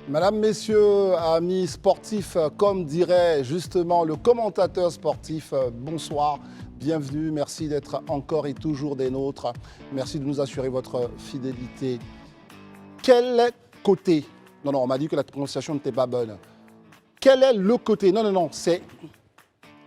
Madame, messieurs, amis sportifs, comme dirait justement le commentateur sportif, bonsoir, bienvenue, merci d'être encore et toujours des nôtres, merci de nous assurer votre fidélité. Quel côté? Non, on m'a dit que la prononciation n'était pas bonne. Quel est le côté? Non, c'est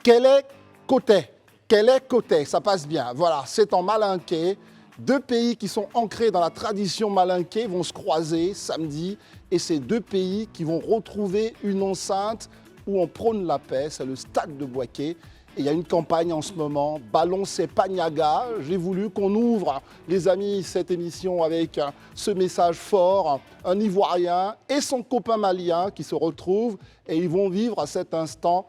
quel est côté? Quel est côté? Ça passe bien. Voilà, c'est en malinqué. Deux pays qui sont ancrés dans la tradition malinquée vont se croiser samedi et c'est deux pays qui vont retrouver une enceinte où on prône la paix, c'est le stade de Boaké. Et il y a une campagne en ce moment, Ballon c'est Pagnaga. J'ai voulu qu'on ouvre, les amis, cette émission avec ce message fort, un Ivoirien et son copain malien qui se retrouvent et ils vont vivre à cet instant.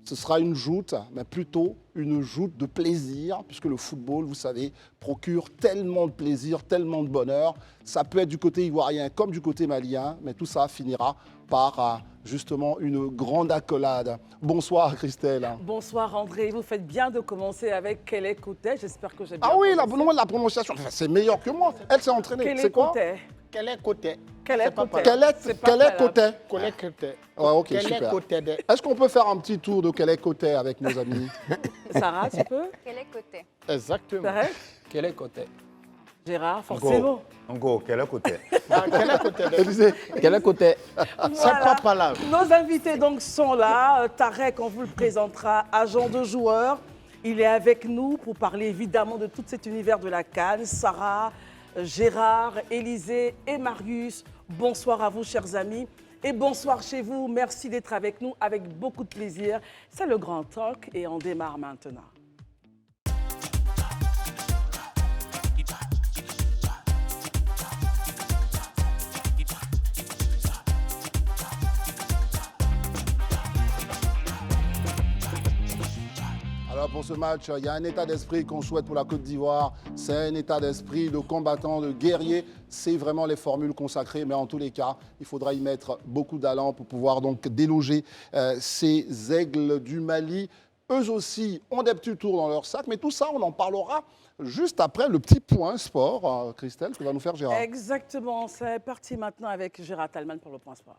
Ce sera une joute, mais plutôt une joute de plaisir, puisque le football, vous savez, procure tellement de plaisir, tellement de bonheur. Ça peut être du côté ivoirien comme du côté malien, mais tout ça finira par justement une grande accolade. Bonsoir Christelle. Bonsoir André, vous faites bien de commencer avec Kele Koté, j'espère que j'ai bien oui, prononcé. la prononciation, c'est meilleur que moi. Elle s'est entraînée. C'est quoi? Quel est côté? Quel est côté? Ouais, ok, super. Est-ce qu'on peut faire un petit tour de quel est côté avec nos amis? Sarah, tu peux? Quel est côté? Exactement. Pareil. Quel est côté? Gérard, forcément. Ngo, quel est côté? Quel est côté? Quel est côté? C'est pas là. Nos invités donc sont là. Tarek, on vous le présentera, agent de joueur. Il est avec nous pour parler évidemment de tout cet univers de la CAN. Sarah, Gérard, Élisée et Marius, bonsoir à vous chers amis. Et bonsoir chez vous, merci d'être avec nous avec beaucoup de plaisir. C'est le Grand Talk et on démarre maintenant. Alors pour ce match, il y a un état d'esprit qu'on souhaite pour la Côte d'Ivoire. C'est un état d'esprit de combattant, de guerrier. C'est vraiment les formules consacrées, mais en tous les cas, il faudra y mettre beaucoup d'allant pour pouvoir donc déloger ces aigles du Mali. Eux aussi ont des petits tours dans leur sac, mais tout ça, on en parlera juste après le petit point sport, Christelle, que va nous faire Gérard. Exactement, c'est parti maintenant avec Gérard Talman pour le point sport.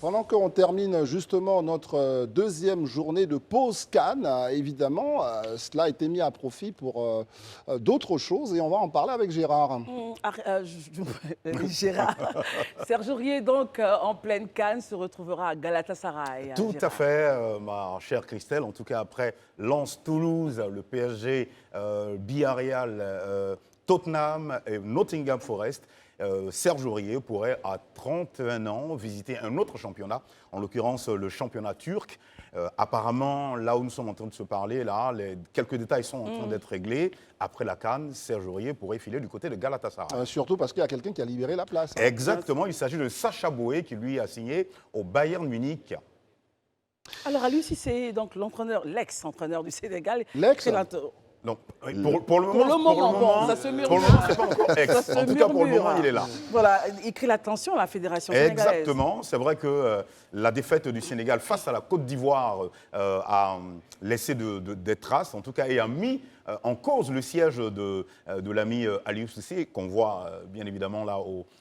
Pendant qu'on termine justement notre deuxième journée de pause Cannes, évidemment, cela a été mis à profit pour d'autres choses et on va en parler avec Gérard. Gérard, Serge Aurier, donc en pleine Cannes, se retrouvera à Galatasaray. Tout à fait, ma chère Christelle. En tout cas, après Lens-Toulouse, le PSG, Villarreal, Tottenham et Nottingham Forest, Serge Aurier pourrait, à 31 ans, visiter un autre championnat, en l'occurrence le championnat turc. Apparemment, là où nous sommes en train de se parler, là, quelques détails sont en train d'être réglés. Après la CAN, Serge Aurier pourrait filer du côté de Galatasaray. Surtout parce qu'il y a quelqu'un qui a libéré la place. Exactement, il s'agit de Sacha Boey qui lui a signé au Bayern Munich. Alors, à lui, si c'est donc l'entraîneur, l'ex-entraîneur du Sénégal. L'ex Donc, pour le moment, ça se murmure. Pour le moment, c'est pas encore ex. Ça se En tout cas, pour le murmure. moment, il est là. Voilà, il crée l'attention à la fédération sénégalaise. Exactement. C'est vrai que la défaite du Sénégal face à la Côte d'Ivoire a laissé des traces, en tout cas, et a mis en cause le siège de l'ami Aliou Cissé, qu'on voit bien évidemment là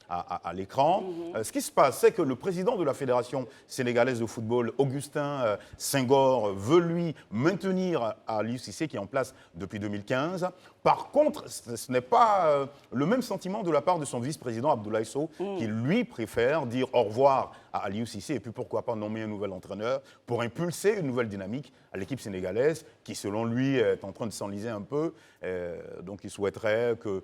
à l'écran. Ce qui se passe, c'est que le président de la Fédération sénégalaise de football, Augustin Senghor, veut lui maintenir Aliou Cissé, qui est en place depuis 2015. Par contre, ce n'est pas le même sentiment de la part de son vice-président Abdoulaye Sow, qui lui préfère dire au revoir à Aliou Cissé et puis pourquoi pas nommer un nouvel entraîneur pour impulser une nouvelle dynamique à l'équipe sénégalaise qui, selon lui, est en train de s'enliser un peu. Donc, il souhaiterait que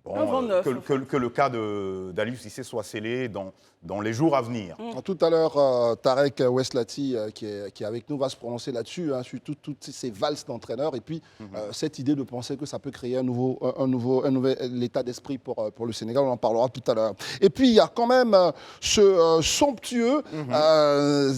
le cas d'Aliou Cissé soit scellé dans les jours à venir. Tout à l'heure, Tarek Oueslati, qui est avec nous, va se prononcer là-dessus, sur toutes ces valses d'entraîneurs. Et puis, cette idée de penser que ça peut créer un nouvel état d'esprit pour le Sénégal, on en parlera tout à l'heure. Et puis, il y a quand même ce somptueux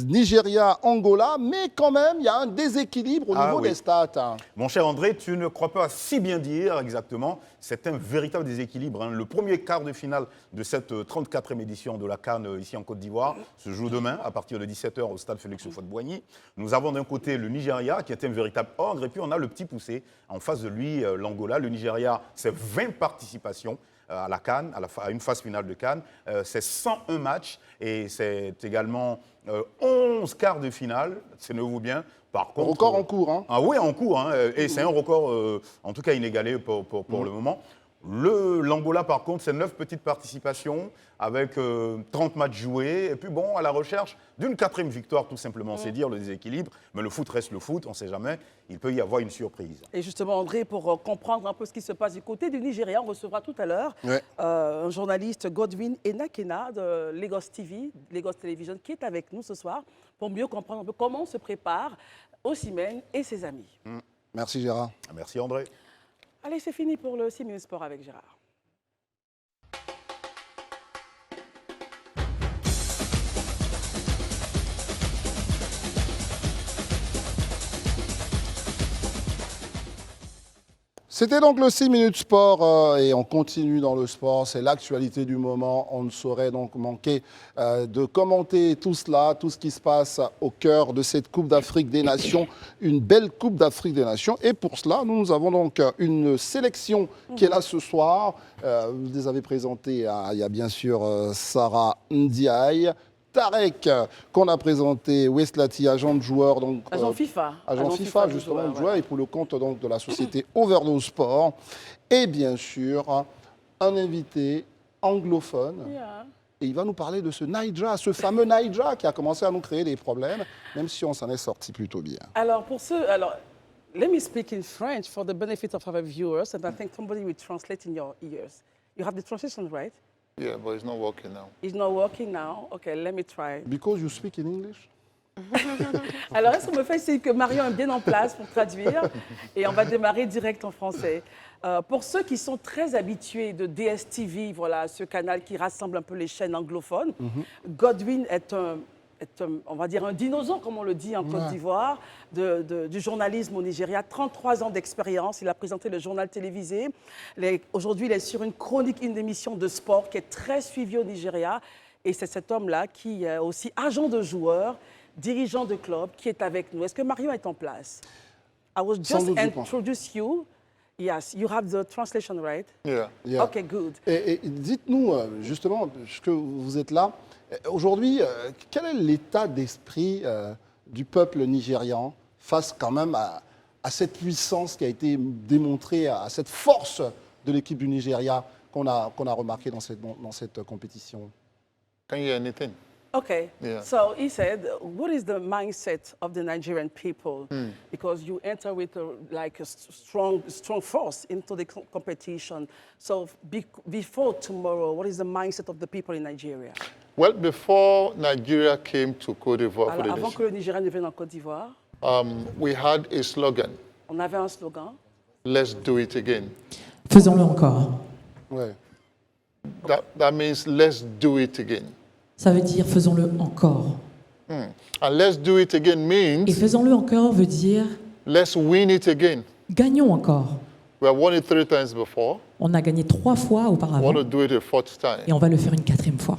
Nigeria-Angola, mais quand même, il y a un déséquilibre au niveau des stats. Mon cher André, tu ne crois pas si bien dire exactement. C'est un véritable déséquilibre. Le premier quart de finale de cette 34e édition de la CAN CAN ici en Côte d'Ivoire se joue demain à partir de 17h au stade Félix Houphouët-Boigny. Nous avons d'un côté le Nigeria qui est un véritable ogre et puis on a le petit poussé en face de lui, l'Angola. Le Nigeria, c'est 20 participations à la CAN, à une phase finale de CAN. C'est 101 matchs et c'est également 11 quarts de finale, tenez-vous bien. Par contre, record en cours, hein. Ah oui, en cours, hein, et c'est un record en tout cas inégalé pour le moment. L'Angola, par contre, c'est 9 petites participations avec 30 matchs joués. Et puis bon, à la recherche d'une 4e victoire, tout simplement. C'est dire le déséquilibre. Mais le foot reste le foot, on ne sait jamais. Il peut y avoir une surprise. Et justement, André, pour comprendre un peu ce qui se passe du côté du Nigeria, on recevra tout à l'heure un journaliste, Godwin Enakena, de Lagos TV, Lagos Television, qui est avec nous ce soir pour mieux comprendre un peu comment se prépare Osimhen et ses amis. Merci Gérard. Merci André. Allez, c'est fini pour le 6 minutes sport avec Gérard. C'était donc le 6 minutes sport et on continue dans le sport. C'est l'actualité du moment. On ne saurait donc manquer de commenter tout cela, tout ce qui se passe au cœur de cette Coupe d'Afrique des Nations. Une belle Coupe d'Afrique des Nations. Et pour cela, nous avons donc une sélection qui est là ce soir. Vous les avez présentés. Il y a bien sûr Sarah Ndiaye, Tarek, qu'on a présenté, Weslati, agent de joueur. Donc, agent FIFA. Agent FIFA, justement, de joueur, et pour le compte donc, de la société Overdose Sport. Et bien sûr, un invité anglophone. Yeah. Et il va nous parler de ce Naija, ce fameux Naija qui a commencé à nous créer des problèmes, même si on s'en est sorti plutôt bien. Alors, let me speak in French for the benefit of our viewers, and I think somebody will translate in your ears. You have the translation, right? Yeah, but it's not working now. It's not working now. Okay, let me try. Because you speak in English? Alors, ce qu'on me fait, c'est que Marion est bien en place pour traduire et on va démarrer direct en français. Pour ceux qui sont très habitués de DSTV, voilà, ce canal qui rassemble un peu les chaînes anglophones, Godwin est on va dire un dinosaure, comme on le dit en Côte d'Ivoire, du journalisme au Nigeria. 33 ans d'expérience. Il a présenté le journal télévisé. Aujourd'hui, il est sur une chronique, une émission de sport qui est très suivie au Nigeria. Et c'est cet homme-là qui est aussi agent de joueurs, dirigeant de club, qui est avec nous. Est-ce que Marion est en place? I will just introduce you. Yes, you have the translation, right? Yeah. Okay, good. Et dites-nous, justement, puisque vous êtes là, aujourd'hui, quel est l'état d'esprit du peuple nigérian face quand même à cette puissance qui a été démontrée, à cette force de l'équipe du Nigeria qu'on a remarqué dans cette compétition? Can you hear anything? Okay, Yeah. so he said, what is the mindset of the Nigerian people? Because you enter with a strong force into the competition. So before tomorrow, what is the mindset of the people in Nigeria? Well, before Nigeria came to Côte d'Ivoire, Alors, avant que le Nigeria ne vienne en Côte d'Ivoire, we had a slogan, on avait un slogan. let's do it again. Faisons-le encore. Ouais. That means let's do it again. Ça veut dire faisons-le encore. And let's do it again Et means faisons-le encore veut dire let's win it again. gagnons encore. We have won it 3 times before. On a gagné 3 fois We want auparavant to do it a 4th time. et on va le faire une 4e fois.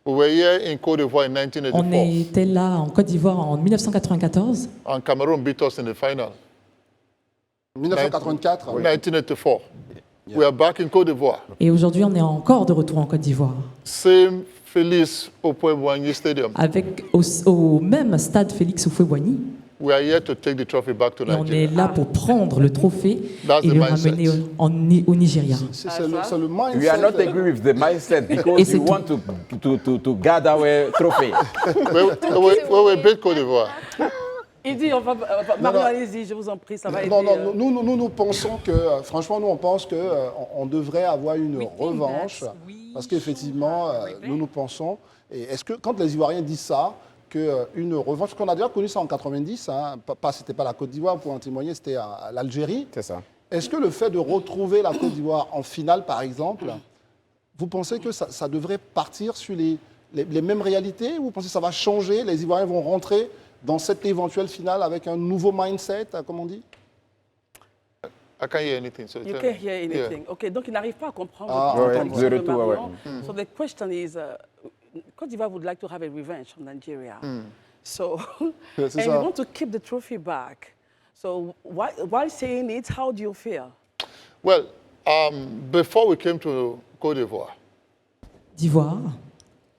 We were here in Côte d'Ivoire in On 1984, était là en Côte d'Ivoire en 1994 and Cameroon beat us in the final. 1984. 1984. We are back in Côte d'Ivoire. et aujourd'hui on est encore de retour en Côte d'Ivoire Same Félix Houphouët-Boigny Stadium. avec au même stade Félix Houphouët-Boigny We are here to take the trophy back to et on est Nigeria. là pour prendre le trophée That's et the le mindset. ramener au Nigeria. C'est le mindset. We are not agree with the mindset Et because c'est we want to gather our trophy. We beat Côte d'Ivoire. Il dit, Marion, allez-y, je vous en prie, ça va aider. Non, nous pensons que, franchement, nous, on pense qu'on devrait avoir une revanche. Parce qu'effectivement, nous pensons, et est-ce que, quand les Ivoiriens disent ça, qu'une revanche, parce qu'on a déjà connu ça en 90, hein, c'était pas la Côte d'Ivoire, pour en témoigner, c'était à l'Algérie. C'est ça. Est-ce que le fait de retrouver la Côte d'Ivoire en finale, par exemple, vous pensez que ça devrait partir sur les mêmes réalités, ou vous pensez que ça va changer, les Ivoiriens vont rentrer dans cette éventuelle finale avec un nouveau mindset, comme on dit? I can't hear anything. So You tell can't me. hear anything. Okay, donc il n'arrive pas à comprendre. Ah, le ouais, temps de retour, de ouais. Marion. So the question is, Côte d'Ivoire would like to have a revenge on Nigeria. So, C'est and ça. we want to keep the trophy back. So, while saying it, how do you feel? Well, before we came to Cote d'Ivoire, d'Ivoire,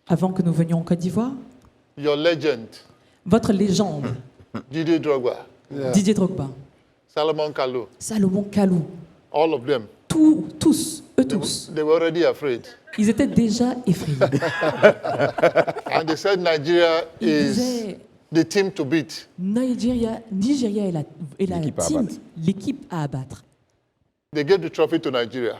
avant que nous venions en Côte d'Ivoire, your legend, votre légende, Didier Drogba, Didier Drogba, Salomon Kalou, Salomon Kalou, all of them, tous, eux tous, they were already afraid. ils étaient déjà effrayés. And they said Nigeria Ils is disaient, the team to beat. Nigeria est la L'équipe à team, abattre. l'équipe à abattre. They gave the trophy to Nigeria.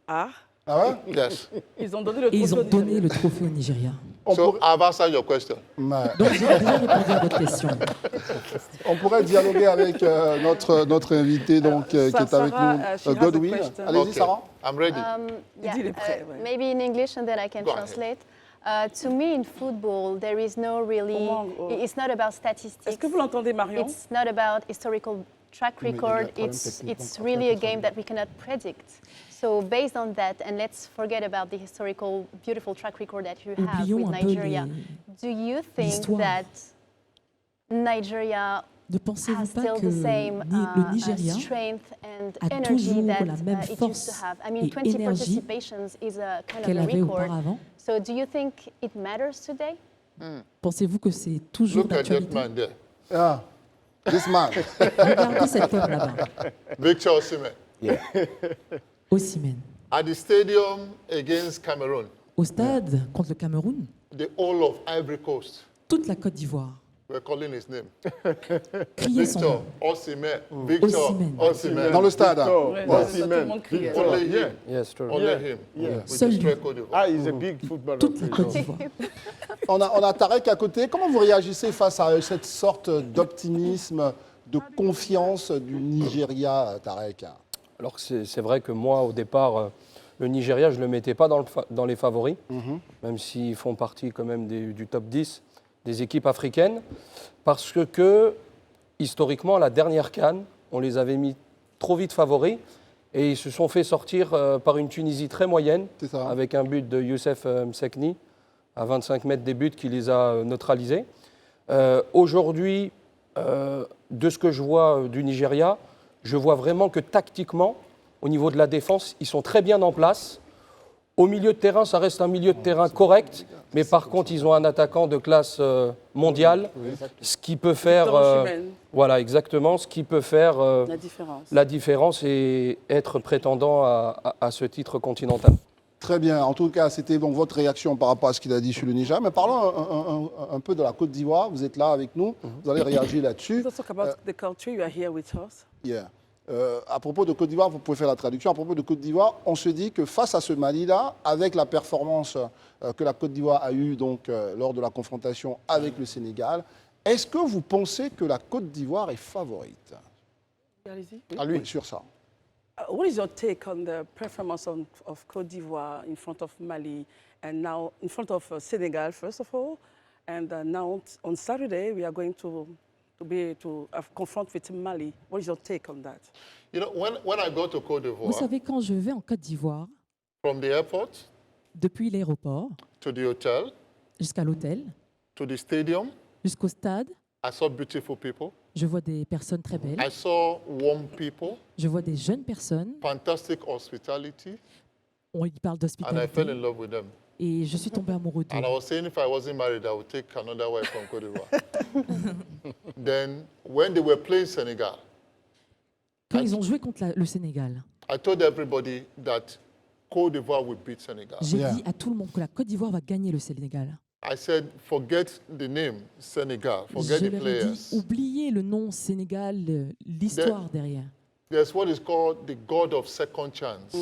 Ah, Ah ouais? Yes. ils ont donné le Et ils ont trophée au donné Nigeria. le trophée au Nigeria. So I've answered your question. Ouais. Donc j'ai déjà répondu à votre question. On pourrait dialoguer avec notre invité donc, qui est avec Sarah, she nous, has a Godwin. question. Allez-y, Okay, Sarah. I'm ready. Yeah, Dis les prêts, ouais. maybe in English and then I can Go ahead. translate. To me, in football, there is no really. It's not about statistics. Est-ce que vous l'entendez, Marion? It's not about historical track record. It's really a game that we cannot predict. So based on that, and let's forget about the historical, beautiful track record that you have Oublions with un peu Nigeria. Do you think l'histoire. that Nigeria Ne pensez-vous has pas still que the same le Nigeria strength and a energy toujours that la même it used force to have? I mean, et 20 énergie participations is a kind of qu'elle a avait record. auparavant? So do you think it matters today? Pensez-vous que c'est toujours Look at that d'actualité? man there. Ah, this man. Regardez cet homme là-bas, Victor Osimhen. Osimhen. At the stadium against Cameroon, Au stade contre le Cameroun, the whole of Ivory Coast toute la Côte d'Ivoire were calling his name. criait son Victor nom. Osimhen. Victor Osimhen. Osimhen. Dans le stade. hein. Ouais, tout le monde criait. Only him. Yes, true. Only him. We Seul destroy lui. Cote d'Ivoire. He's a big footballer. Toute la Côte d'Ivoire. On a Tarek à côté. Comment vous réagissez face à cette sorte d'optimisme, de confiance du Nigeria, Tarek? Alors que c'est vrai que moi, au départ, le Nigeria, je ne le mettais pas dans les favoris, même s'ils font partie quand même du top 10 des équipes africaines, parce que, historiquement, à la dernière CAN, on les avait mis trop vite favoris, et ils se sont fait sortir par une Tunisie très moyenne, C'est ça. avec un but de Youssef Msekni, à 25 mètres des buts, qui les a neutralisés. Aujourd'hui, de ce que je vois du Nigeria, je vois vraiment que tactiquement, au niveau de la défense, ils sont très bien en place. Au milieu de terrain, ça reste un milieu de terrain correct, mais par contre, ils ont un attaquant de classe mondiale, ce qui peut faire, Victor Osimhen, voilà, exactement, ce qui peut faire la différence. la différence et être prétendant à ce titre continental. Très bien. En tout cas, c'était donc votre réaction par rapport à ce qu'il a dit sur le Niger. Mais parlons un peu de la Côte d'Ivoire. Vous êtes là avec nous. Vous allez réagir là-dessus. Let's talk about the culture. You are here with us. Yeah. À propos de Côte d'Ivoire, vous pouvez faire la traduction. À propos de Côte d'Ivoire, on se dit que face à ce Mali-là, avec la performance que la Côte d'Ivoire a eue donc, lors de la confrontation avec le Sénégal, est-ce que vous pensez que la Côte d'Ivoire est favorite? Allez-y. À lui, sur ça. What is your take on the performance of Côte d'Ivoire in front of Mali and now in front of Senegal, first of all, and now on Saturday we are going to confront with Mali. What is your take on that? You know, when I go to Cote Vous d'Ivoire, savez, quand je vais en Côte d'Ivoire, from the airport depuis l'aéroport to the hotel jusqu'à l'hôtel, to the stadium, jusqu'au stade, I saw beautiful people. je vois des personnes très belles, I saw warm people, je vois des jeunes personnes, fantastic hospitality, on y parle and I fell d'hospitalité, in love with them. et je suis tombée amoureux And I d'eux. was saying if I wasn't married, I would take another wife from Cote d'Ivoire. Then, when they were playing Senegal, Quand ils ont joué contre le Sénégal, I told everybody that Cote d'Ivoire would beat Senegal. j'ai Yeah. dit à tout le monde que la Côte d'Ivoire va gagner le Sénégal. I said, forget the name Senegal, forget Je the leur ai dit, players. oubliez le nom Sénégal, l'histoire derrière. There's what is called the God of second chance.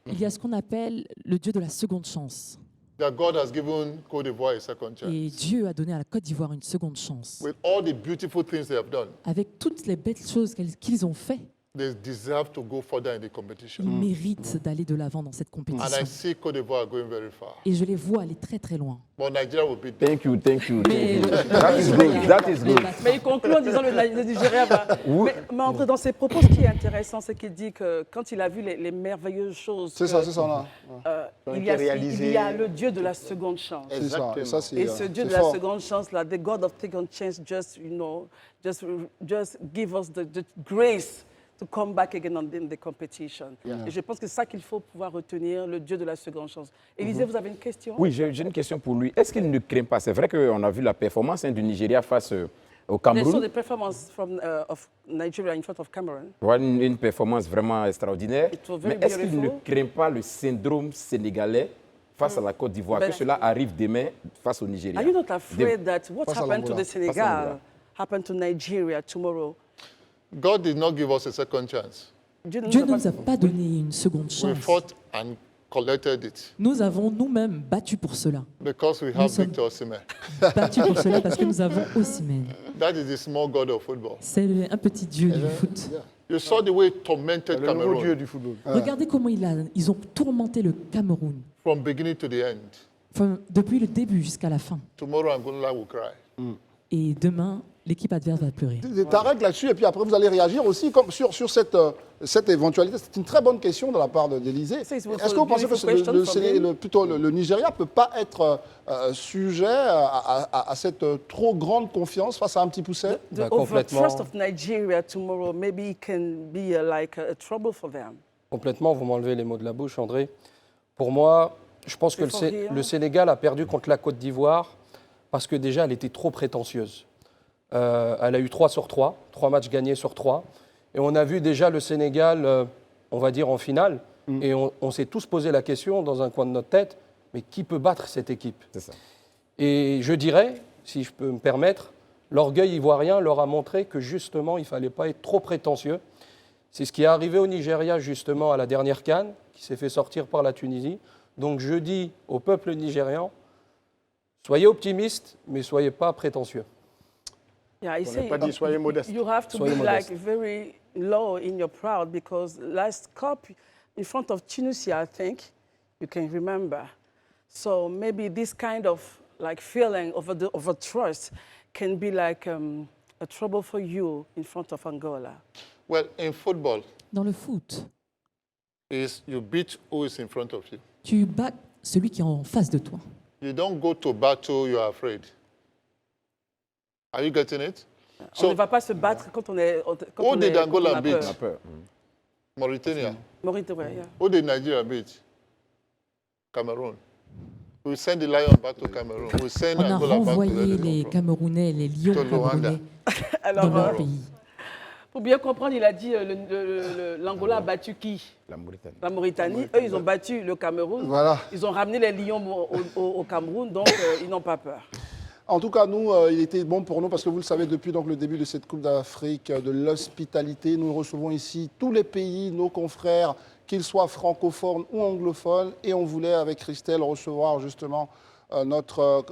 Il y a ce qu'on appelle le Dieu de la seconde chance. That God has given Cote d'Ivoire a second chance. Et Dieu a donné à la Côte d'Ivoire une seconde chance. With all the beautiful things they have done, Avec toutes les belles choses qu'ils ont fait, they deserve to go further in the Ils competition. méritent d'aller de l'avant dans cette And I compétition. see Cote d'Ivoire going very far. Et je les vois aller très très loin. But Nigeria will beat them. Thank you, thank you, Mais thank you. That is good, that is good. Mais il conclut en disant le Nigeria va. Mais André, dans ses propos, ce qui est intéressant, c'est qu'il dit que quand il a vu les merveilleuses choses, C'est ça, là. il y a le Dieu de la seconde chance. C'est ça. Et ça, c'est Et ce Dieu de c'est la fort. seconde chance, là, the God of second chance, just give us the grace to come back again in the competition. Et je pense que c'est ça qu'il faut pouvoir retenir, le Dieu de la seconde chance. Élisée, vous avez une question? Oui, j'ai une question pour lui. Est-ce qu'il ne craint pas? C'est vrai qu'on a vu la performance du Nigeria face au They saw Cameroun. the performance of Nigeria in front of Cameroon. Ouais, une performance vraiment extraordinaire. It was very Mais est-ce qu'il ne beautiful. craint pas le syndrome sénégalais face à la Côte d'Ivoire, Ben- que cela arrive demain face au Nigeria? Are you not afraid that what Face à happened to l'Angola. the Senegal happened to Nigeria tomorrow? God did not give us a second chance. Dieu Dieu a ne pas- nous a pas donné une seconde We chance. fought and collected it Nous avons nous-mêmes battu pour cela. because we have sommes- Victor Osimhen. Battu pour cela parce que nous avons Osimhen. That is the small God of football. C'est un petit Dieu du foot. You saw the way he tormented Le nouveau dieu Cameroun du football. Regardez comment ils ont tourmenté le Cameroun. from beginning to the end. Enfin, depuis le début jusqu'à la fin. Tomorrow Angola will cry. Et demain, l'équipe adverse va pleurer. Tarek là-dessus, et puis après vous allez réagir aussi comme sur cette éventualité. C'est une très bonne question de la part d'Élysée. C'est une Est-ce que vous pensez que beautiful question from le Nigeria ne peut pas être sujet à cette trop grande confiance face à un petit pousset? The complètement. overtrust of Nigeria tomorrow maybe it can be like a trouble for them. Complètement, vous m'enlevez les mots de la bouche, André. Pour moi, je pense que Il faut rire. le Sénégal a perdu contre la Côte d'Ivoire parce que déjà, elle était trop prétentieuse. Elle a eu 3 sur 3, 3 matchs gagnés sur 3. Et on a vu déjà le Sénégal, on va dire, en finale. Et on s'est tous posé la question dans un coin de notre tête, mais qui peut battre cette équipe? C'est ça. Et je dirais, si je peux me permettre, l'orgueil ivoirien leur a montré que justement, il ne fallait pas être trop prétentieux. C'est ce qui est arrivé au Nigeria justement à la dernière CAN, qui s'est fait sortir par la Tunisie. Donc je dis au peuple nigérian, soyez optimistes, mais soyez pas prétentieux. Yeah, I say pas dit soyez modeste. you have to Soyez be modeste. like very low in your proud because last cup in front of Tunisia, I think you can remember. So maybe this kind of like feeling of a trust can be like a trouble for you in front of Angola. Well, in football, Dans le foot, is you beat who is in front of you. tu bats celui qui est en face de toi. You don't go to battle, you are afraid. Are you getting it? On ne va pas se battre quand on est quand Who on did est- quand Angola on a beat? peur. Peur. Mauritania. Mauritanie, yeah. Who did Nigeria beat? Cameroon. We send the lion back to Cameroon. We send On a Angola back to where renvoyé they les come from. Camerounais, les lions To Luanda. camerounais dans Alors, leur pays. pour bien comprendre, il a dit l'Angola a battu qui? La Mauritanie. La Mauritanie. Eux, ils ont battu le Cameroun. Voilà. Ils ont ramené les lions au Cameroun, donc ils n'ont pas peur. En tout cas, nous, il était bon pour nous parce que vous le savez, depuis donc, le début de cette Coupe d'Afrique, de l'hospitalité, nous recevons ici tous les pays, nos confrères, qu'ils soient francophones ou anglophones. Et on voulait, avec Christelle, recevoir justement notre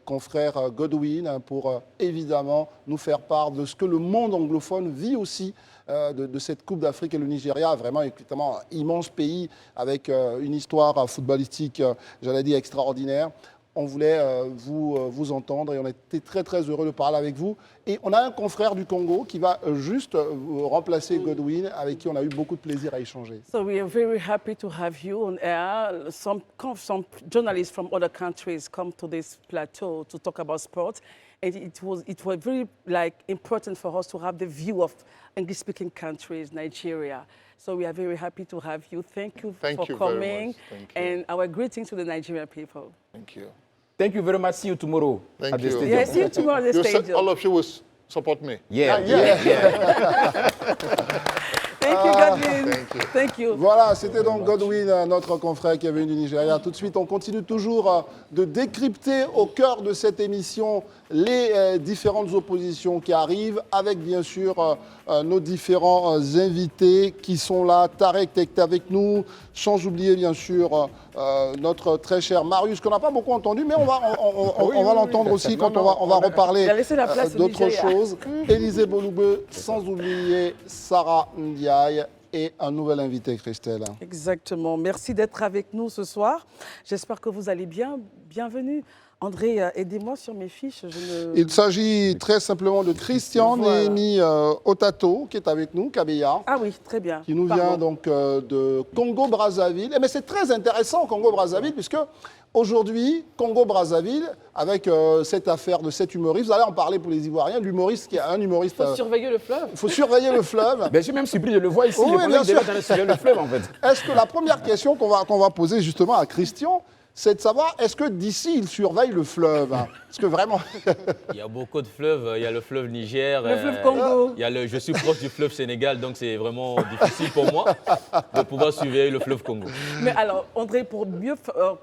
confrère Godwin pour évidemment nous faire part de ce que le monde anglophone vit aussi de cette Coupe d'Afrique. Et le Nigeria, vraiment, évidemment, immense pays avec une histoire footballistique, j'allais dire, extraordinaire. On voulait vous entendre et on était très très heureux de parler avec vous. Et on a un confrère du Congo qui va juste remplacer Godwin, avec qui on a eu beaucoup de plaisir à échanger. So we are very happy to have you on air. Some journalists from other countries come to this plateau to talk about sport. And it was very important for us to have the view of English-speaking countries, Nigeria. So we are very happy to have you. Thank you Thank for you very coming. much. Thank you. And our greetings to the Nigerian people. Thank you. Thank you very much. See you tomorrow Thank at the you. stadium. Yes, see you tomorrow at the You said stadium. all of you will support me. Yeah, Thank you, Godwin. Thank you. Thank you. Voilà, c'était donc Godwin, notre confrère qui est venu du Nigeria. Tout de suite, on continue toujours de décrypter au cœur de cette émission les différentes oppositions qui arrivent, avec bien sûr nos différents invités qui sont là. Tarek, tu es avec nous, sans oublier bien sûr notre très cher Marius, qu'on n'a pas beaucoup entendu, mais on va l'entendre aussi quand on va reparler Il a laissé la place au d'autres Nigeria. choses. Élisée Boloubeu, sans oublier Sarah Ndiaye. et un nouvel invité, Christelle. Exactement. Merci d'être avec nous ce soir. J'espère que vous allez bien. Bienvenue. André, aidez-moi sur mes fiches. Il s'agit très simplement de Christian Néhémie Otato, qui est avec nous, Kabeya. Ah oui, très bien. Qui nous vient donc de Congo-Brazzaville. Mais c'est très intéressant, Congo-Brazzaville, puisque aujourd'hui, Congo-Brazzaville, avec cette affaire de cet humoriste, vous allez en parler pour les Ivoiriens, l'humoriste qui est un humoriste... Il faut surveiller le fleuve. Il faut surveiller le fleuve. Je suis même surpris de le voir ici. Oui, bien sûr. Surveiller le fleuve, en fait. Est-ce que la première question qu'on va poser justement à Christian, c'est de savoir, est-ce que d'ici, il surveille le fleuve? Est-ce que vraiment... Il y a beaucoup de fleuves. Il y a le fleuve Niger. Le fleuve Congo. Il y a je suis proche du fleuve Sénégal, donc c'est vraiment difficile pour moi de pouvoir surveiller le fleuve Congo. Mais alors, André, pour mieux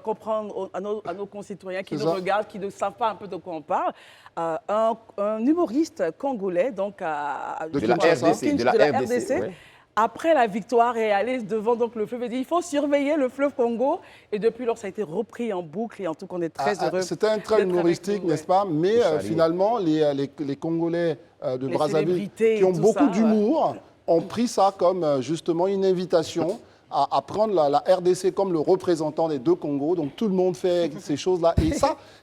comprendre à nos concitoyens qui nous regardent, qui ne savent pas un peu de quoi on parle, un humoriste congolais, donc de la RDC, ouais. Après la victoire est allé devant donc, le fleuve et dit il faut surveiller le fleuve Congo. Et depuis lors, ça a été repris en boucle et en tout cas, on est très heureux. C'était un trait humoristique, n'est-ce pas? Mais finalement, les Congolais de Brazzaville qui ont beaucoup d'humour ont pris ça comme justement une invitation à prendre la RDC comme le représentant des deux Congos. Donc tout le monde fait ces choses-là.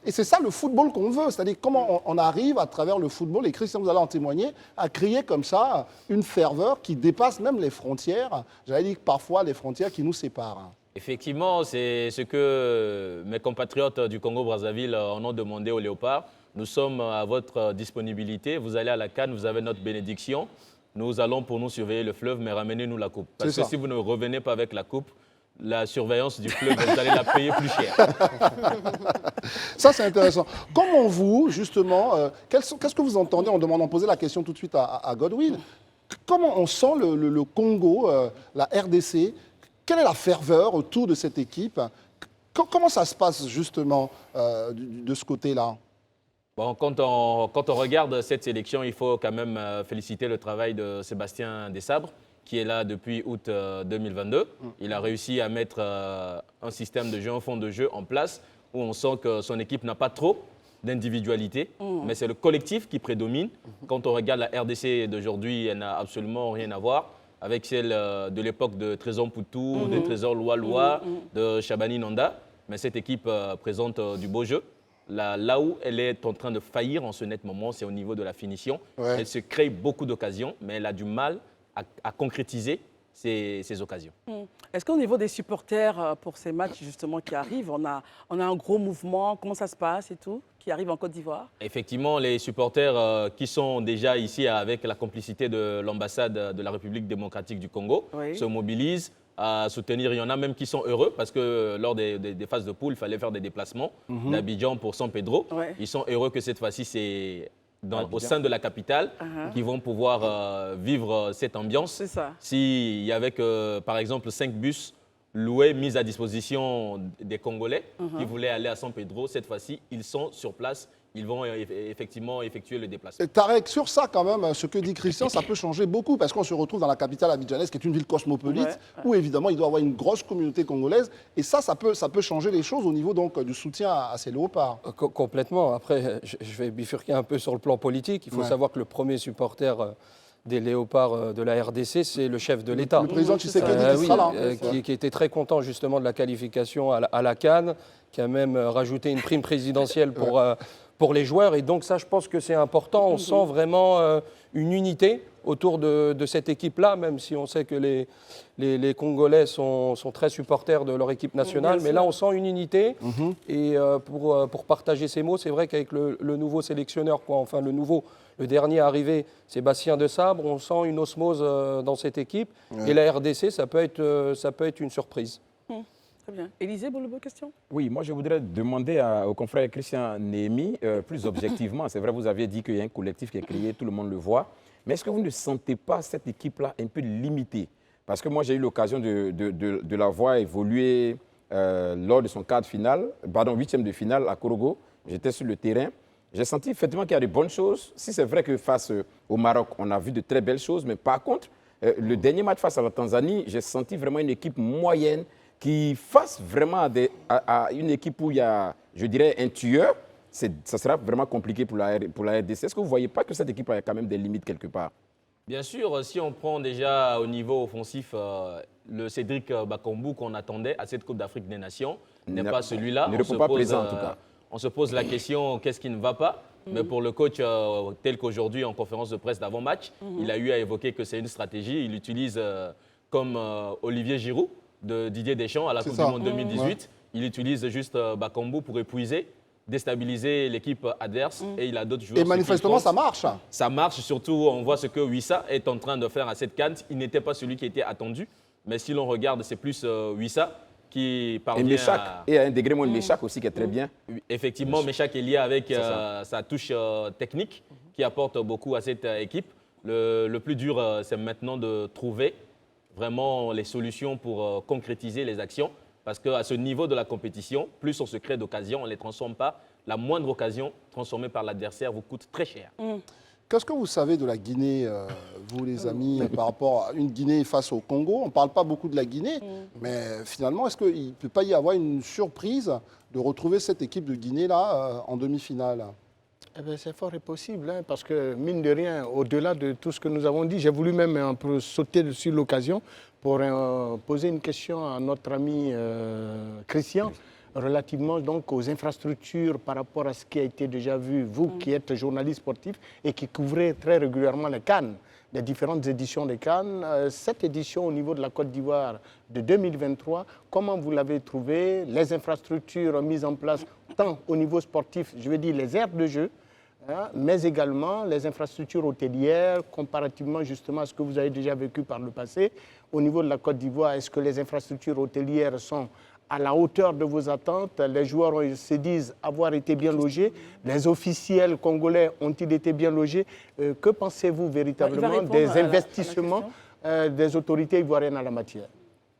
Et c'est ça le football qu'on veut. C'est-à-dire comment on arrive à travers le football, et Christian, vous allez en témoigner, à créer comme ça une ferveur qui dépasse même les frontières. J'allais dire parfois les frontières qui nous séparent. Effectivement, c'est ce que mes compatriotes du Congo-Brazzaville en ont demandé au Léopard. Nous sommes à votre disponibilité. Vous allez à la CAN, vous avez notre bénédiction. Nous allons pour nous surveiller le fleuve, mais ramenez-nous la coupe. Parce que si vous ne revenez pas avec la coupe, la surveillance du fleuve, vous allez la payer plus cher. Ça, c'est intéressant. Comment vous, justement, qu'est-ce que vous entendez? On posait la question tout de suite à Godwin. Comment on sent le Congo, la RDC? Quelle est la ferveur autour de cette équipe? Comment ça se passe, justement, de ce côté-là? Bon, quand on regarde cette sélection, il faut quand même féliciter le travail de Sébastien Desabre, qui est là depuis août 2022. Il a réussi à mettre un système de jeu, un fond de jeu en place où on sent que son équipe n'a pas trop d'individualité, mais c'est le collectif qui prédomine. Quand on regarde la RDC d'aujourd'hui, elle n'a absolument rien à voir avec celle de l'époque de Trésor Poutou, de Trésor Loa, de Chabani Nanda. Mais cette équipe présente du beau jeu. Là où elle est en train de faillir en ce net moment, c'est au niveau de la finition. Ouais. Elle se crée beaucoup d'occasions, mais elle a du mal à concrétiser ces occasions. Est-ce qu'au niveau des supporters pour ces matchs justement qui arrivent, on a un gros mouvement? Comment ça se passe et tout, qui arrive en Côte d'Ivoire? Effectivement, les supporters qui sont déjà ici avec la complicité de l'ambassade de la République démocratique du Congo se mobilisent à soutenir. Il y en a même qui sont heureux parce que lors des phases de poule, il fallait faire des déplacements d'Abidjan pour San Pedro. Ils sont heureux que cette fois-ci, c'est au sein de la capitale qui vont pouvoir vivre cette ambiance. C'est ça. S'il y avait par exemple 5 bus loués, mis à disposition des Congolais qui voulaient aller à San Pedro, cette fois-ci, ils sont sur place. Ils vont effectivement effectuer le déplacement. Tarek, sur ça quand même, ce que dit Christian, ça peut changer beaucoup parce qu'on se retrouve dans la capitale abidjanaise qui est une ville cosmopolite où évidemment il doit y avoir une grosse communauté congolaise et ça peut changer les choses au niveau donc du soutien à ces léopards. Complètement. Après, je vais bifurquer un peu sur le plan politique. Il faut savoir que le premier supporter des léopards de la RDC, c'est le chef de l'État. Le président Tshisekedi qui sera là. Qui était très content justement de la qualification à la CAN, qui a même rajouté une prime présidentielle pour les joueurs. Et donc ça, je pense que c'est important. On sent vraiment une unité autour de cette équipe-là, même si on sait que les Congolais sont très supporters de leur équipe nationale. Mais là, on sent une unité. Et pour partager ces mots, c'est vrai qu'avec le nouveau sélectionneur, le dernier arrivé, Sébastien Desabre, on sent une osmose dans cette équipe. Et la RDC, ça peut être une surprise. Très bien. Élisée, bonne question. Oui, moi je voudrais demander au confrère Christian Néhémie, plus objectivement, c'est vrai, vous aviez dit qu'il y a un collectif qui est créé, tout le monde le voit, mais est-ce que vous ne sentez pas cette équipe-là un peu limitée? Parce que moi j'ai eu l'occasion de la voir évoluer lors de son huitième de finale à Korogo. J'étais sur le terrain. J'ai senti effectivement qu'il y a de bonnes choses. Si c'est vrai que face au Maroc, on a vu de très belles choses, mais par contre, le dernier match face à la Tanzanie, j'ai senti vraiment une équipe moyenne qui face vraiment à une équipe où il y a, je dirais, un tueur. Ça sera vraiment compliqué pour la RDC. Est-ce que vous ne voyez pas que cette équipe a quand même des limites quelque part? Bien sûr, si on prend déjà au niveau offensif le Cédric Bakambu qu'on attendait à cette Coupe d'Afrique des Nations, n'est pas celui-là. Il ne répond pas présent en tout cas. On se pose la question, qu'est-ce qui ne va pas? Mais pour le coach, tel qu'aujourd'hui en conférence de presse d'avant-match, il a eu à évoquer que c'est une stratégie. Il utilise comme Olivier Giroud de Didier Deschamps à la Coupe du Monde 2018. Il utilise juste Bakambu pour épuiser, déstabiliser l'équipe adverse et il a d'autres joueurs. Et manifestement, ça marche. Ça marche, surtout on voit ce que Wissa est en train de faire à cette CAN. Il n'était pas celui qui était attendu, mais si l'on regarde, c'est plus Wissa qui parvient et à un degré moins de Meshak aussi qui est très bien. Effectivement, Meshak est lié avec sa touche technique qui apporte beaucoup à cette équipe. Le plus dur, c'est maintenant de trouver vraiment les solutions pour concrétiser les actions. Parce qu'à ce niveau de la compétition, plus on se crée d'occasions, on ne les transforme pas. La moindre occasion transformée par l'adversaire vous coûte très cher. Qu'est-ce que vous savez de la Guinée, vous les amis, par rapport à une Guinée face au Congo? On ne parle pas beaucoup de la Guinée, mais finalement, est-ce qu'il ne peut pas y avoir une surprise de retrouver cette équipe de Guinée-là en demi-finale? Eh bien, c'est fort et possible, hein, parce que, mine de rien, au-delà de tout ce que nous avons dit, j'ai voulu même un peu sauter sur l'occasion pour poser une question à notre ami Christian, relativement donc aux infrastructures par rapport à ce qui a été déjà vu, vous qui êtes journaliste sportif et qui couvrez très régulièrement les CAN, les différentes éditions des CAN. Cette édition au niveau de la Côte d'Ivoire de 2023, comment vous l'avez trouvée? Les infrastructures mises en place, tant au niveau sportif, je veux dire les aires de jeu, mais également les infrastructures hôtelières, comparativement justement à ce que vous avez déjà vécu par le passé. Au niveau de la Côte d'Ivoire, est-ce que les infrastructures hôtelières sont à la hauteur de vos attentes? Les joueurs se disent avoir été bien logés. Les officiels congolais ont-ils été bien logés? Que pensez-vous véritablement des investissements des autorités ivoiriennes en la matière?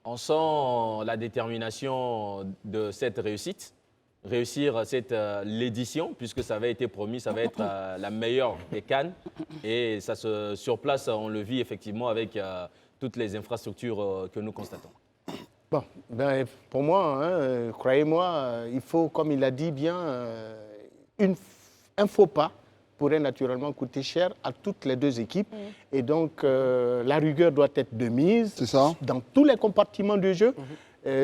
On sent la détermination de cette réussite. Réussir l'édition, puisque ça avait été promis, ça va être la meilleure des CAN. Et ça se surplace, on le vit effectivement avec toutes les infrastructures que nous constatons. Bon, ben, pour moi, croyez-moi, il faut, comme il a dit bien, un faux pas pourrait naturellement coûter cher à toutes les deux équipes. Et donc, la rigueur doit être de mise dans tous les compartiments du jeu.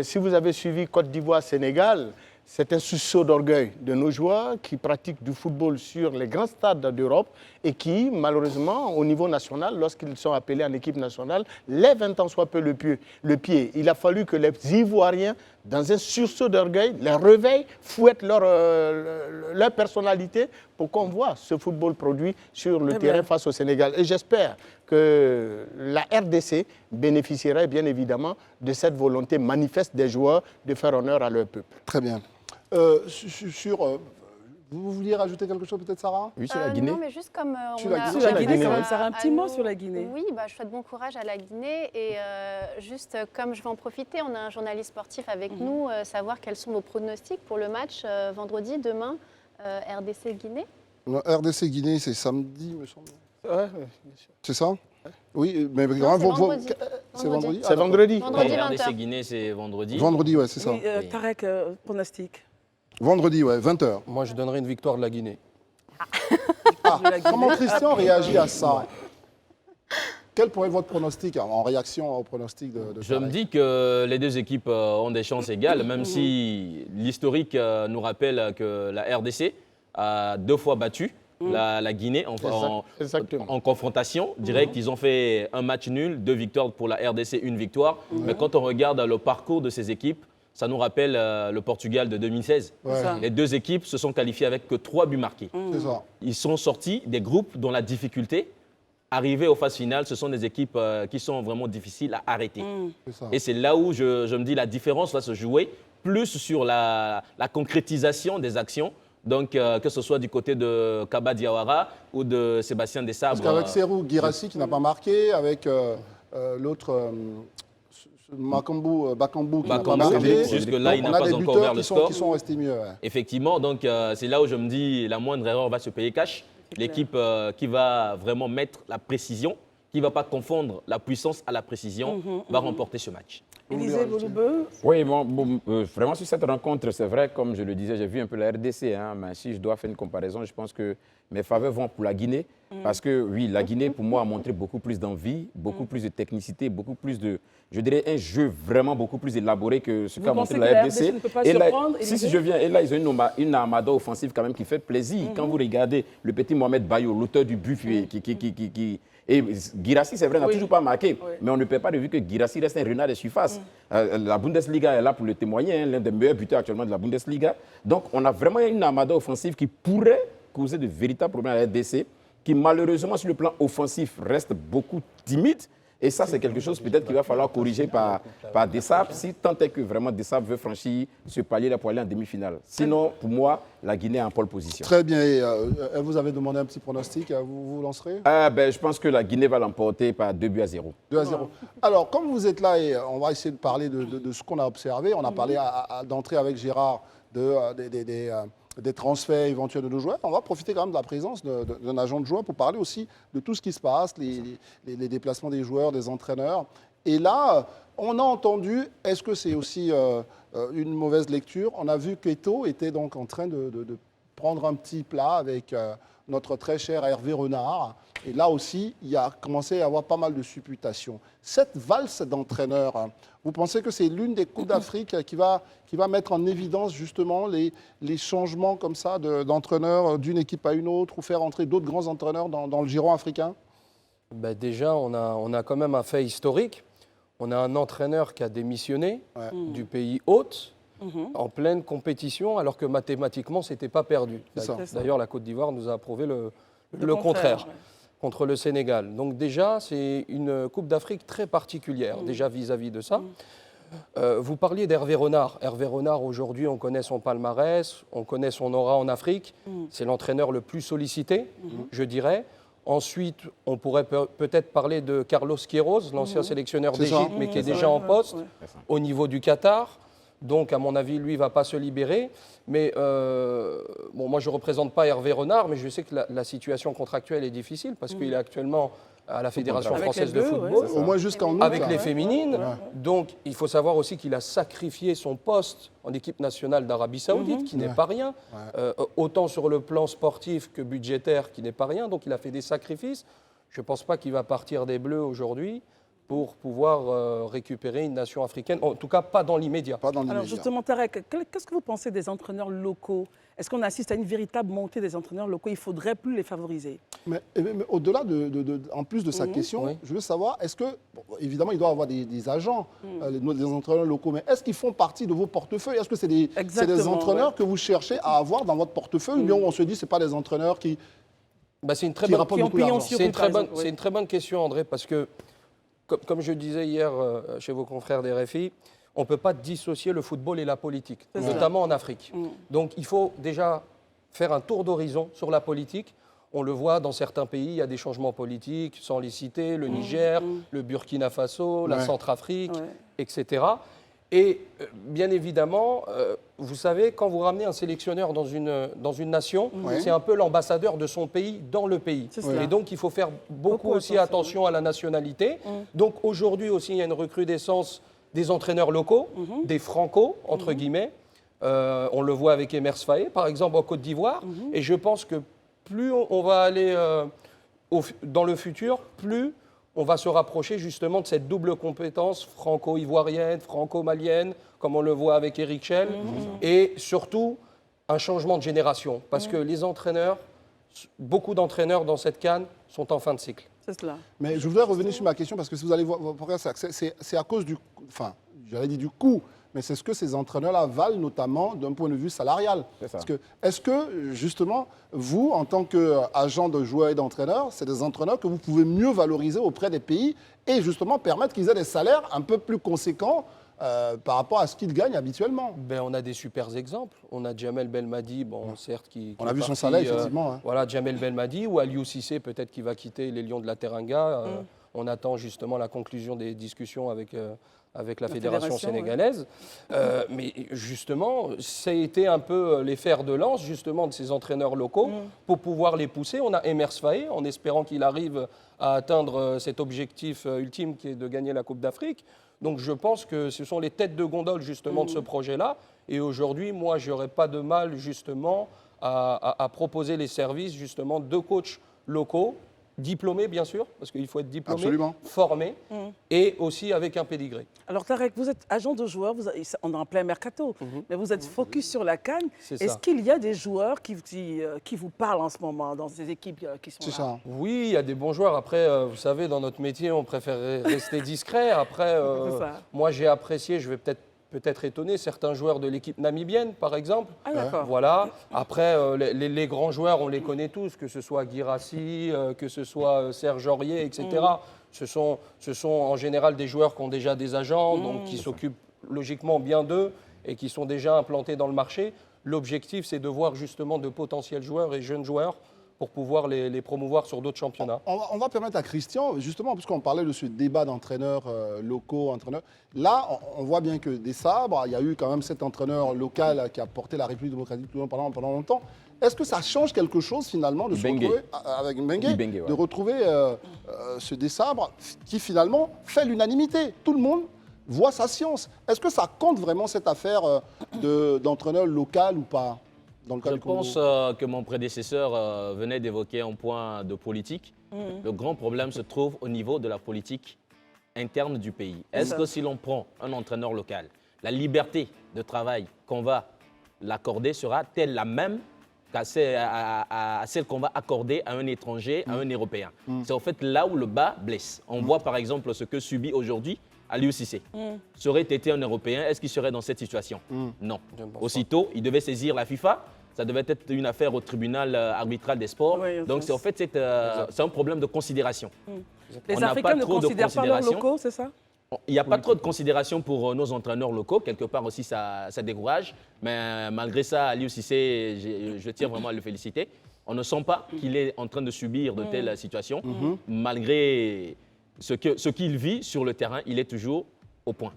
Si vous avez suivi Côte d'Ivoire-Sénégal, c'est un sursaut d'orgueil de nos joueurs qui pratiquent du football sur les grands stades d'Europe et qui, malheureusement, au niveau national, lorsqu'ils sont appelés en équipe nationale, lèvent un tant soit peu le pied. Il a fallu que les Ivoiriens, dans un sursaut d'orgueil, les réveillent, fouettent leur personnalité pour qu'on voit ce football produit sur le terrain face au Sénégal. Et j'espère que la RDC bénéficierait bien évidemment de cette volonté manifeste des joueurs de faire honneur à leur peuple. Très bien. Vous vouliez rajouter quelque chose peut-être, Sarah? Oui, sur la Guinée. Non, mais juste comme sur la Guinée, quand même, Sarah, un petit mot sur la Guinée. Oui, je souhaite bon courage à la Guinée. Et juste comme je vais en profiter, on a un journaliste sportif avec nous, savoir quels sont vos pronostics pour le match vendredi, demain, RDC-Guinée. RDC-Guinée, c'est samedi, me semble. Ouais, bien sûr. C'est ça? Oui, mais non, c'est vendredi. C'est vendredi. RDC-Guinée, c'est vendredi. Vendredi, ouais, c'est ça. Oui, Tarek, pronostic. Vendredi, ouais, 20h. Moi, je donnerais une victoire de la Guinée. Comment Christian réagit à ça? Quel pourrait être votre pronostic en réaction au pronostic de Je me dis que les deux équipes ont des chances égales, même si l'historique nous rappelle que la RDC a 2 fois battu la Guinée en confrontation directe. Ils ont fait un match nul, 2 victoires pour la RDC, 1 victoire. Mais quand on regarde le parcours de ces équipes, ça nous rappelle le Portugal de 2016. Les deux équipes se sont qualifiées avec que 3 buts marqués. Ils sont sortis des groupes dont la difficulté, arrivés aux phases finales, ce sont des équipes qui sont vraiment difficiles à arrêter. Et c'est là où je me dis la différence va se jouer plus sur la concrétisation des actions. Donc, que ce soit du côté de Kaba Diawara ou de Sébastien Desabre. Parce qu'avec Serhou Guirassy qui n'a pas marqué, avec l'autre Bakambu qui n'a pas marqué, jusque-là, il n'a pas encore ouvert le score. Qui sont restés mieux. Ouais. Effectivement, donc c'est là où je me dis la moindre erreur va se payer cash. L'équipe qui va vraiment mettre la précision, qui ne va pas confondre la puissance à la précision, va remporter ce match. Élisée Boloubeu. Oui, vraiment sur cette rencontre, c'est vrai, comme je le disais, j'ai vu un peu la RDC, mais si je dois faire une comparaison, je pense que mes faveurs vont pour la Guinée. Parce que oui, la Guinée, pour moi, a montré beaucoup plus d'envie, beaucoup plus de technicité, beaucoup plus de, je dirais, un jeu vraiment beaucoup plus élaboré que ce qu'a montré la RDC. Ne peut pas Et là, surprendre, si je viens, et là, ils ont une armada offensive quand même qui fait plaisir. Quand vous regardez le petit Mohamed Bayo, l'auteur du but, et Guirassy, c'est vrai, n'a toujours pas marqué, mais on ne perd pas de vue que Guirassy reste un renard de surface. La Bundesliga est là pour le témoigner, hein, l'un des meilleurs buteurs actuellement de la Bundesliga. Donc, on a vraiment une armada offensive qui pourrait causer de véritables problèmes à la RDC, qui malheureusement sur le plan offensif reste beaucoup timide. Et ça, c'est quelque chose peut-être qu'il va falloir corriger par Dessap, si tant est que vraiment Dessap veut franchir ce palier-là pour aller en demi-finale. Sinon, pour moi, la Guinée est en pole position. Très bien. Et, vous avez demandé un petit pronostic, vous lancerez? Je pense que la Guinée va l'emporter par 2-0. 2-0. Alors, comme vous êtes là, et on va essayer de parler de ce qu'on a observé. On a parlé d'entrée avec Gérard des transferts éventuels de nos joueurs. On va profiter quand même de la présence d'un agent de joueur pour parler aussi de tout ce qui se passe, les déplacements des joueurs, des entraîneurs. Et là, on a entendu, est-ce que c'est aussi une mauvaise lecture? On a vu qu'Eto était donc en train de prendre un petit plat avec notre très cher Hervé Renard. Et là aussi, il y a commencé à y avoir pas mal de supputations. Cette valse d'entraîneurs, vous pensez que c'est l'une des Coupes d'Afrique qui va mettre en évidence justement les changements comme ça d'entraîneurs d'une équipe à une autre ou faire entrer d'autres grands entraîneurs dans le giron africain? Déjà, on a quand même un fait historique. On a un entraîneur qui a démissionné du pays hôte en pleine compétition, alors que mathématiquement, ce n'était pas perdu. D'ailleurs, la Côte d'Ivoire nous a prouvé le contraire. Contre le Sénégal. Donc déjà, c'est une Coupe d'Afrique très particulière, déjà vis-à-vis de ça. Vous parliez d'Hervé Renard. Hervé Renard, aujourd'hui, on connaît son palmarès, on connaît son aura en Afrique. C'est l'entraîneur le plus sollicité, je dirais. Ensuite, on pourrait peut-être parler de Carlos Queiroz, l'ancien sélectionneur d'Égypte, mais qui est déjà en poste au niveau du Qatar. Donc, à mon avis, lui, ne va pas se libérer. Mais moi, je ne représente pas Hervé Renard, mais je sais que la situation contractuelle est difficile parce qu'il est actuellement à la Fédération française de football, au moins jusqu'en août, avec les féminines. Donc, il faut savoir aussi qu'il a sacrifié son poste en équipe nationale d'Arabie Saoudite, qui n'est pas rien, autant sur le plan sportif que budgétaire, qui n'est pas rien. Donc, il a fait des sacrifices. Je ne pense pas qu'il va partir des Bleus aujourd'hui pour pouvoir récupérer une nation africaine, en tout cas pas dans l'immédiat. Alors justement, Tarek, qu'est-ce que vous pensez des entraîneurs locaux? Est-ce qu'on assiste à une véritable montée des entraîneurs locaux? Il ne faudrait plus les favoriser. Mais au-delà, en plus de sa question, je veux savoir, est-ce que, évidemment, il doit y avoir des agents, des entraîneurs locaux, mais est-ce qu'ils font partie de vos portefeuilles? Est-ce que c'est des entraîneurs que vous cherchez à avoir dans votre portefeuille, ou bien on se dit que ce pas des entraîneurs qui c'est une très bonne question, André, parce que comme je disais hier chez vos confrères des RFI, on ne peut pas dissocier le football et la politique, notamment en Afrique. Donc il faut déjà faire un tour d'horizon sur la politique. On le voit dans certains pays, il y a des changements politiques, sans les citer, le Niger, le Burkina Faso, la Centrafrique, etc. Et bien évidemment, vous savez, quand vous ramenez un sélectionneur dans une nation, c'est un peu l'ambassadeur de son pays dans le pays. Et donc, il faut faire beaucoup aussi attention à la nationalité. Donc, aujourd'hui aussi, il y a une recrudescence des entraîneurs locaux, des franco, entre guillemets. On le voit avec Emers Faé, par exemple, en Côte d'Ivoire. Et je pense que plus on va aller dans le futur, plus on va se rapprocher justement de cette double compétence franco-ivoirienne, franco-malienne, comme on le voit avec Eric Schell, et surtout un changement de génération. Parce que les entraîneurs, beaucoup d'entraîneurs dans cette CAN sont en fin de cycle. C'est cela. Mais je voudrais revenir sur ma question, parce que si vous allez voir, c'est à cause du coût, mais c'est ce que ces entraîneurs-là valent, notamment d'un point de vue salarial. Est-ce que, justement, vous, en tant qu'agent de joueurs et d'entraîneurs, c'est des entraîneurs que vous pouvez mieux valoriser auprès des pays et justement permettre qu'ils aient des salaires un peu plus conséquents par rapport à ce qu'ils gagnent habituellement? On a des super exemples. On a Djamel Belmadi, certes, qui on a vu son salaire, effectivement. Voilà, Djamel Belmadi, ou Aliou Cissé, peut-être, qui va quitter les Lions de la Teranga. On attend justement la conclusion des discussions avec la fédération sénégalaise. Mais justement, ça a été un peu les fers de lance justement de ces entraîneurs locaux pour pouvoir les pousser. On a Emers Faé, en espérant qu'il arrive à atteindre cet objectif ultime qui est de gagner la Coupe d'Afrique. Donc je pense que ce sont les têtes de gondole justement de ce projet-là. Et aujourd'hui, moi, je n'aurais pas de mal justement à proposer les services justement de coachs locaux, diplômés bien sûr, parce qu'il faut être diplômé, Absolument. formé, et aussi avec un pédigré. Alors Tarek, vous êtes agent de joueurs, on est en plein mercato, mais vous êtes focus sur la CAN. C'est Est-ce ça. qu'il y a des joueurs qui vous parlent en ce moment dans ces équipes qui sont là? C'est ça. Oui, il y a des bons joueurs. Après, vous savez, dans notre métier, on préfère rester discret. Après, C'est ça. moi, j'ai apprécié, je vais peut-être étonner certains joueurs de l'équipe namibienne, par exemple. Ah d'accord. Voilà. Après, les grands joueurs, on les connaît tous, que ce soit Guirassy, que ce soit Serge Aurier, etc. Ce sont en général des joueurs qui ont déjà des agents, donc qui s'occupent logiquement bien d'eux et qui sont déjà implantés dans le marché. L'objectif, c'est de voir justement de potentiels joueurs et jeunes joueurs pour pouvoir les promouvoir sur d'autres championnats. On va permettre à Christian, justement, puisqu'on parlait de ce débat d'entraîneurs locaux, entraîneurs. Là, on voit bien que des sabres, il y a eu quand même cet entraîneur local qui a porté la République démocratique pendant longtemps. Est-ce que ça change quelque chose finalement de se Bengue. retrouver avec Bengue, Bengue, ouais. de retrouver ce Desabre qui finalement fait l'unanimité? Tout le monde voit sa science. Est-ce que ça compte vraiment cette affaire d'entraîneur local ou pas dans le cas Je du Congo? pense que mon prédécesseur venait d'évoquer un point de politique. Le grand problème se trouve au niveau de la politique interne du pays. Est-ce que si l'on prend un entraîneur local, la liberté de travail qu'on va l'accorder sera-t-elle la même qu'à celle qu'on va accorder à un étranger, à un Européen? C'est en fait là où le bas blesse. On voit par exemple ce que subit aujourd'hui Aliou Cissé. Serait été un Européen, est-ce qu'il serait dans cette situation? Non. Je ne pense Aussitôt, il devait saisir la FIFA. Ça devait être une affaire au tribunal arbitral des sports. Oui, Donc, c'est en fait c'est un problème de considération. Les On n'a Africains pas ne trop de considèrent pas leurs considération. locaux, c'est ça? Il n'y a pas trop de considération pour nos entraîneurs locaux. Quelque part aussi, ça décourage. Mais malgré ça, Aliou Cissé, je tiens vraiment à le féliciter. On ne sent pas qu'il est en train de subir de telles situations. Malgré ce qu'il vit sur le terrain, il est toujours au point.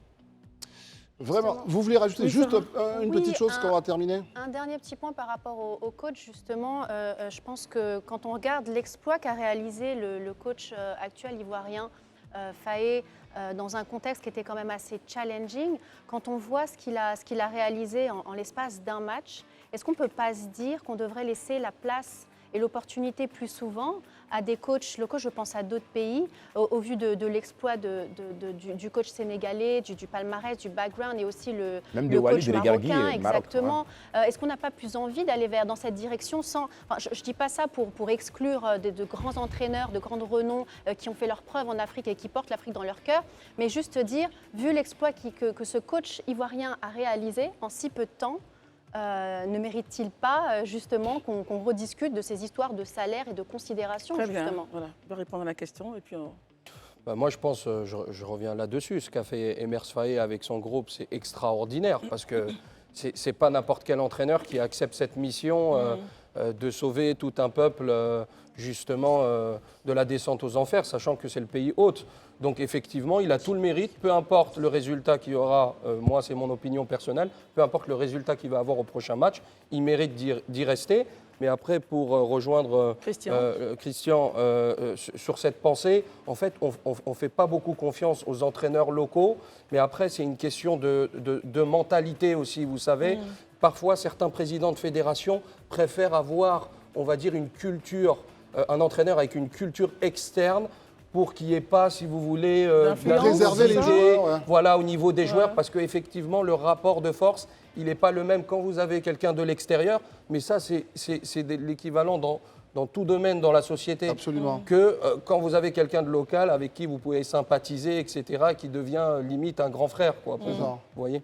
Vraiment, vous voulez rajouter Oui, juste une Oui, petite chose qu'on va terminer? Un dernier petit point par rapport au coach, justement. Je pense que quand on regarde l'exploit qu'a réalisé le coach actuel ivoirien, Faé, dans un contexte qui était quand même assez challenging, quand on voit ce qu'il a réalisé en l'espace d'un match, est-ce qu'on ne peut pas se dire qu'on devrait laisser la place et l'opportunité plus souvent à des coachs locaux, je pense à d'autres pays, au vu de l'exploit du coach sénégalais, du palmarès, du background et aussi Même le de Walid coach Regragui, marocain, Maroc, exactement. Est-ce qu'on n'a pas plus envie d'aller dans cette direction sans... Enfin, je ne dis pas ça pour exclure de grands entraîneurs, de grands renoms qui ont fait leurs preuves en Afrique et qui portent l'Afrique dans leur cœur, mais juste dire, vu l'exploit que ce coach ivoirien a réalisé en si peu de temps, ne mérite-t-il pas justement qu'on rediscute de ces histoires de salaire et de considération? Très bien. Justement. Voilà. Je vais répondre à la question et puis Moi, je pense, je reviens là-dessus, ce qu'a fait Emers Faé avec son groupe, c'est extraordinaire, parce que c'est pas n'importe quel entraîneur qui accepte cette mission de sauver tout un peuple, justement, de la descente aux enfers, sachant que c'est le pays hôte. Donc effectivement, il a tout le mérite, peu importe le résultat qu'il y aura, moi c'est mon opinion personnelle, peu importe le résultat qu'il va avoir au prochain match, il mérite d'y rester. Mais après, pour rejoindre Christian sur cette pensée, en fait, on ne fait pas beaucoup confiance aux entraîneurs locaux, mais après, c'est une question de mentalité aussi, vous savez. Parfois, certains présidents de fédération préfèrent avoir, on va dire, une culture, un entraîneur avec une culture externe, pour qu'il n'y ait pas, si vous voulez, préserver les joueurs, ouais. Voilà, au niveau des joueurs, parce qu'effectivement, le rapport de force, il n'est pas le même quand vous avez quelqu'un de l'extérieur, mais ça, c'est l'équivalent dans tout domaine dans la société. Absolument. Que quand vous avez quelqu'un de local avec qui vous pouvez sympathiser, etc., qui devient limite un grand frère, quoi. Vous voyez.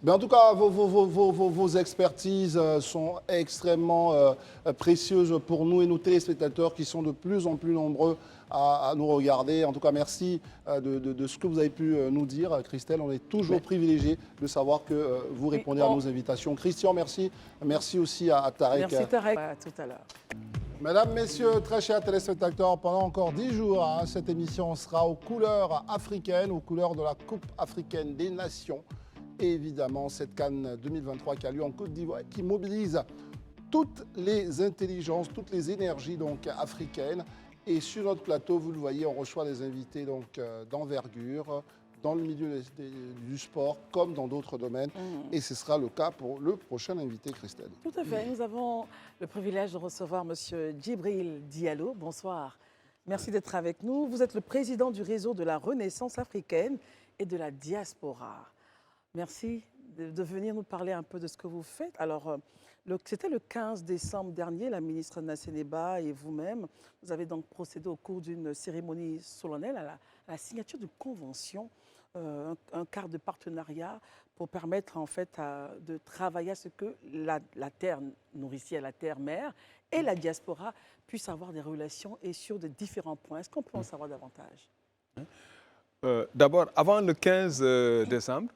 Mais en tout cas, vos expertises sont extrêmement précieuses pour nous et nos téléspectateurs qui sont de plus en plus nombreux à nous regarder. En tout cas, merci de ce que vous avez pu nous dire, Christelle. On est toujours privilégiés de savoir que vous répondez à nos invitations. Christian, merci. Merci aussi à Tarek. merci Tarek. À tout à l'heure. Mesdames, Messieurs, très chers téléspectateurs, pendant encore 10 jours, cette émission sera aux couleurs africaines, aux couleurs de la Coupe africaine des Nations. Et évidemment, cette CAN 2023 qui a lieu en Côte d'Ivoire, qui mobilise toutes les intelligences, toutes les énergies donc, africaines. Et sur notre plateau, vous le voyez, on reçoit des invités d'envergure, dans le milieu du sport comme dans d'autres domaines. Et ce sera le cas pour le prochain invité, Christelle. Tout à fait. Nous avons le privilège de recevoir M. Djibril Diallo. Bonsoir. Merci d'être avec nous. Vous êtes le président du réseau de la Renaissance africaine et de la diaspora. Merci de venir nous parler un peu de ce que vous faites. Alors, c'était le 15 décembre dernier, la ministre Nasseneba et vous-même, vous avez donc procédé au cours d'une cérémonie solennelle à la signature d'une convention, un cadre de partenariat pour permettre en fait de travailler à ce que la terre nourricière, la terre mère et la diaspora puissent avoir des relations et sur de différents points. Est-ce qu'on peut en savoir davantage? D'abord, avant le 15 décembre,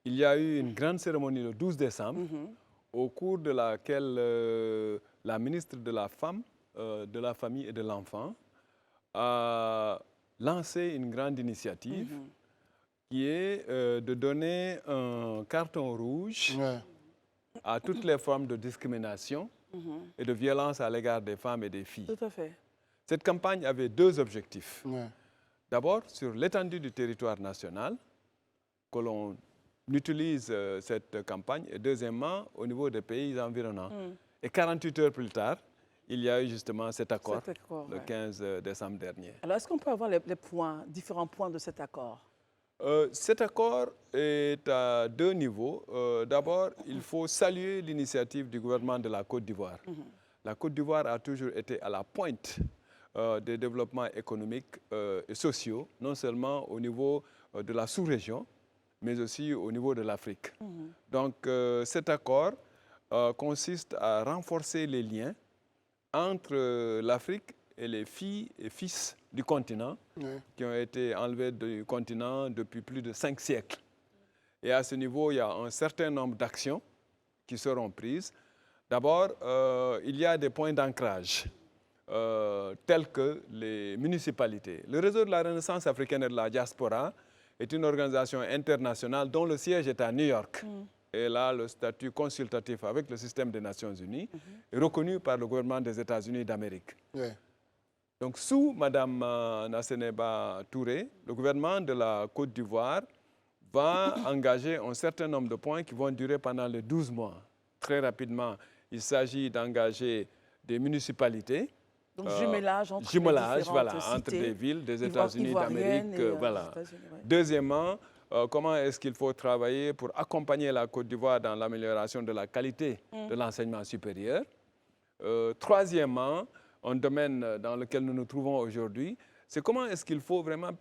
il y a eu une grande cérémonie le 12 décembre, au cours de laquelle la ministre de la Femme, de la Famille et de l'Enfant a lancé une grande initiative qui est de donner un carton rouge à toutes les formes de discrimination et de violence à l'égard des femmes et des filles. Tout à fait. Cette campagne avait deux objectifs. D'abord, sur l'étendue du territoire national, que l'on utilise cette campagne, et deuxièmement, au niveau des pays environnants. Et 48 heures plus tard, il y a eu justement cet accord, le 15 décembre dernier. Alors, est-ce qu'on peut avoir les points, différents points de cet accord? Cet accord est à deux niveaux. D'abord, il faut saluer l'initiative du gouvernement de la Côte d'Ivoire. La Côte d'Ivoire a toujours été à la pointe des développements économiques et sociaux, non seulement au niveau de la sous-région, mais aussi au niveau de l'Afrique. Donc cet accord consiste à renforcer les liens entre l'Afrique et les filles et fils du continent qui ont été enlevés du continent depuis plus de 5 siècles. Et à ce niveau, il y a un certain nombre d'actions qui seront prises. D'abord, il y a des points d'ancrage tels que les municipalités. Le réseau de la Renaissance africaine et de la diaspora est une organisation internationale dont le siège est à New York. Et là, le statut consultatif avec le système des Nations Unies est reconnu par le gouvernement des États-Unis d'Amérique. Donc, sous Mme Nasseneba Touré, le gouvernement de la Côte d'Ivoire va engager un certain nombre de points qui vont durer pendant les 12 mois. Très rapidement, il s'agit d'engager des municipalités. Donc, jumelage entre entre des villes des États-Unis d'Amérique. Deuxièmement, comment est-ce qu'il faut travailler pour accompagner la Côte d'Ivoire dans l'amélioration de la qualité de l'enseignement supérieur. Troisièmement, un domaine dans lequel nous nous trouvons aujourd'hui, c'est comment est-ce qu'il faut vraiment